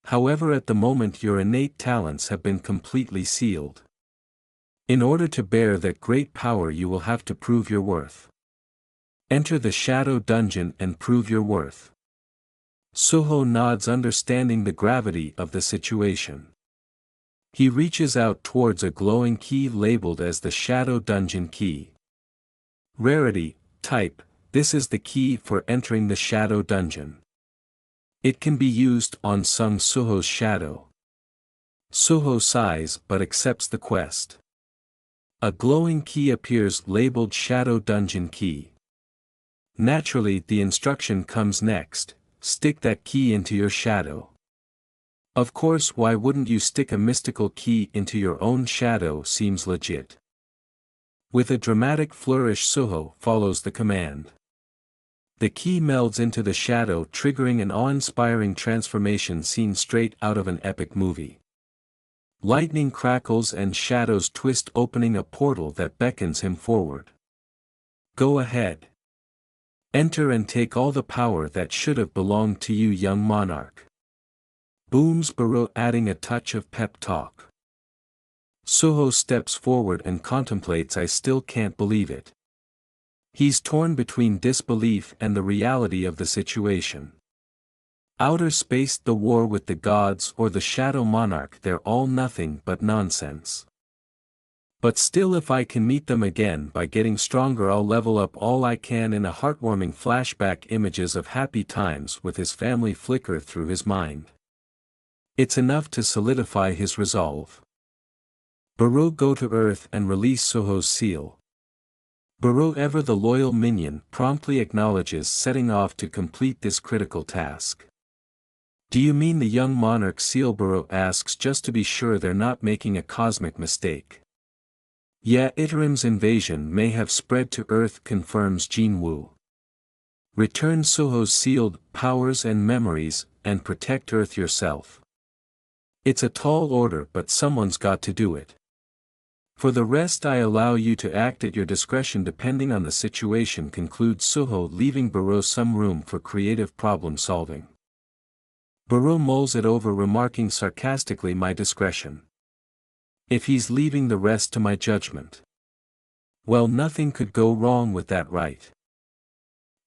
However, at the moment your innate talents have been completely sealed. In order to bear that great power you will have to prove your worth. Enter the Shadow Dungeon and prove your worth. Suho nods, understanding the gravity of the situation. He reaches out towards a glowing key labeled as the Shadow Dungeon key. Rarity, type, this is the key for entering the Shadow Dungeon. It can be used on Sung Suho's shadow. Suho sighs but accepts the quest. A glowing key appears labeled Shadow Dungeon Key. Naturally the instruction comes next, stick that key into your shadow. Of course, why wouldn't you stick a mystical key into your own shadow? Seems legit. With a dramatic flourish Suho follows the command. The key melds into the shadow, triggering an awe-inspiring transformation scene straight out of an epic movie. Lightning crackles and shadows twist, opening a portal that beckons him forward. Go ahead. Enter and take all the power that should have belonged to you, young monarch. Booms Beru, adding a touch of pep talk. Suho steps forward and contemplates. I still can't believe it. He's torn between disbelief and the reality of the situation. Outer space, the war with the gods, or the Shadow Monarch, they're all nothing but nonsense. But still, if I can meet them again by getting stronger, I'll level up all I can. In a heartwarming flashback, images of happy times with his family flicker through his mind. It's enough to solidify his resolve. Beru go to Earth and release Suho's seal. Beru, ever the loyal minion, promptly acknowledges, setting off to complete this critical task. Do you mean the young monarch seal? Beru asks just to be sure they're not making a cosmic mistake. Yeah, Iterim's invasion may have spread to Earth, confirms Jinwoo. Return Suho's sealed powers and memories, and protect Earth yourself. It's a tall order, but someone's got to do it. For the rest, I allow you to act at your discretion depending on the situation, concludes Suho, leaving Beru some room for creative problem solving. Beru mulls it over, remarking sarcastically, my discretion. If he's leaving the rest to my judgment. Well, nothing could go wrong with that, right?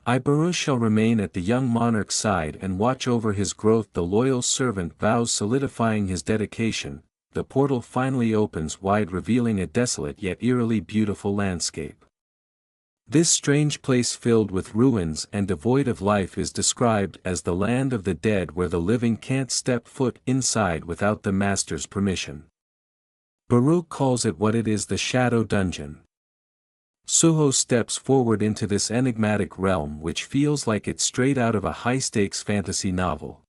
I, Beru, shall remain at the young monarch's side and watch over his growth, the loyal servant vows, solidifying his dedication. The portal finally opens wide, revealing a desolate yet eerily beautiful landscape. This strange place, filled with ruins and devoid of life, is described as the land of the dead, where the living can't step foot inside without the master's permission. Beru calls it what it is, the Shadow Dungeon. Suho steps forward into this enigmatic realm, which feels like it's straight out of a high-stakes fantasy novel.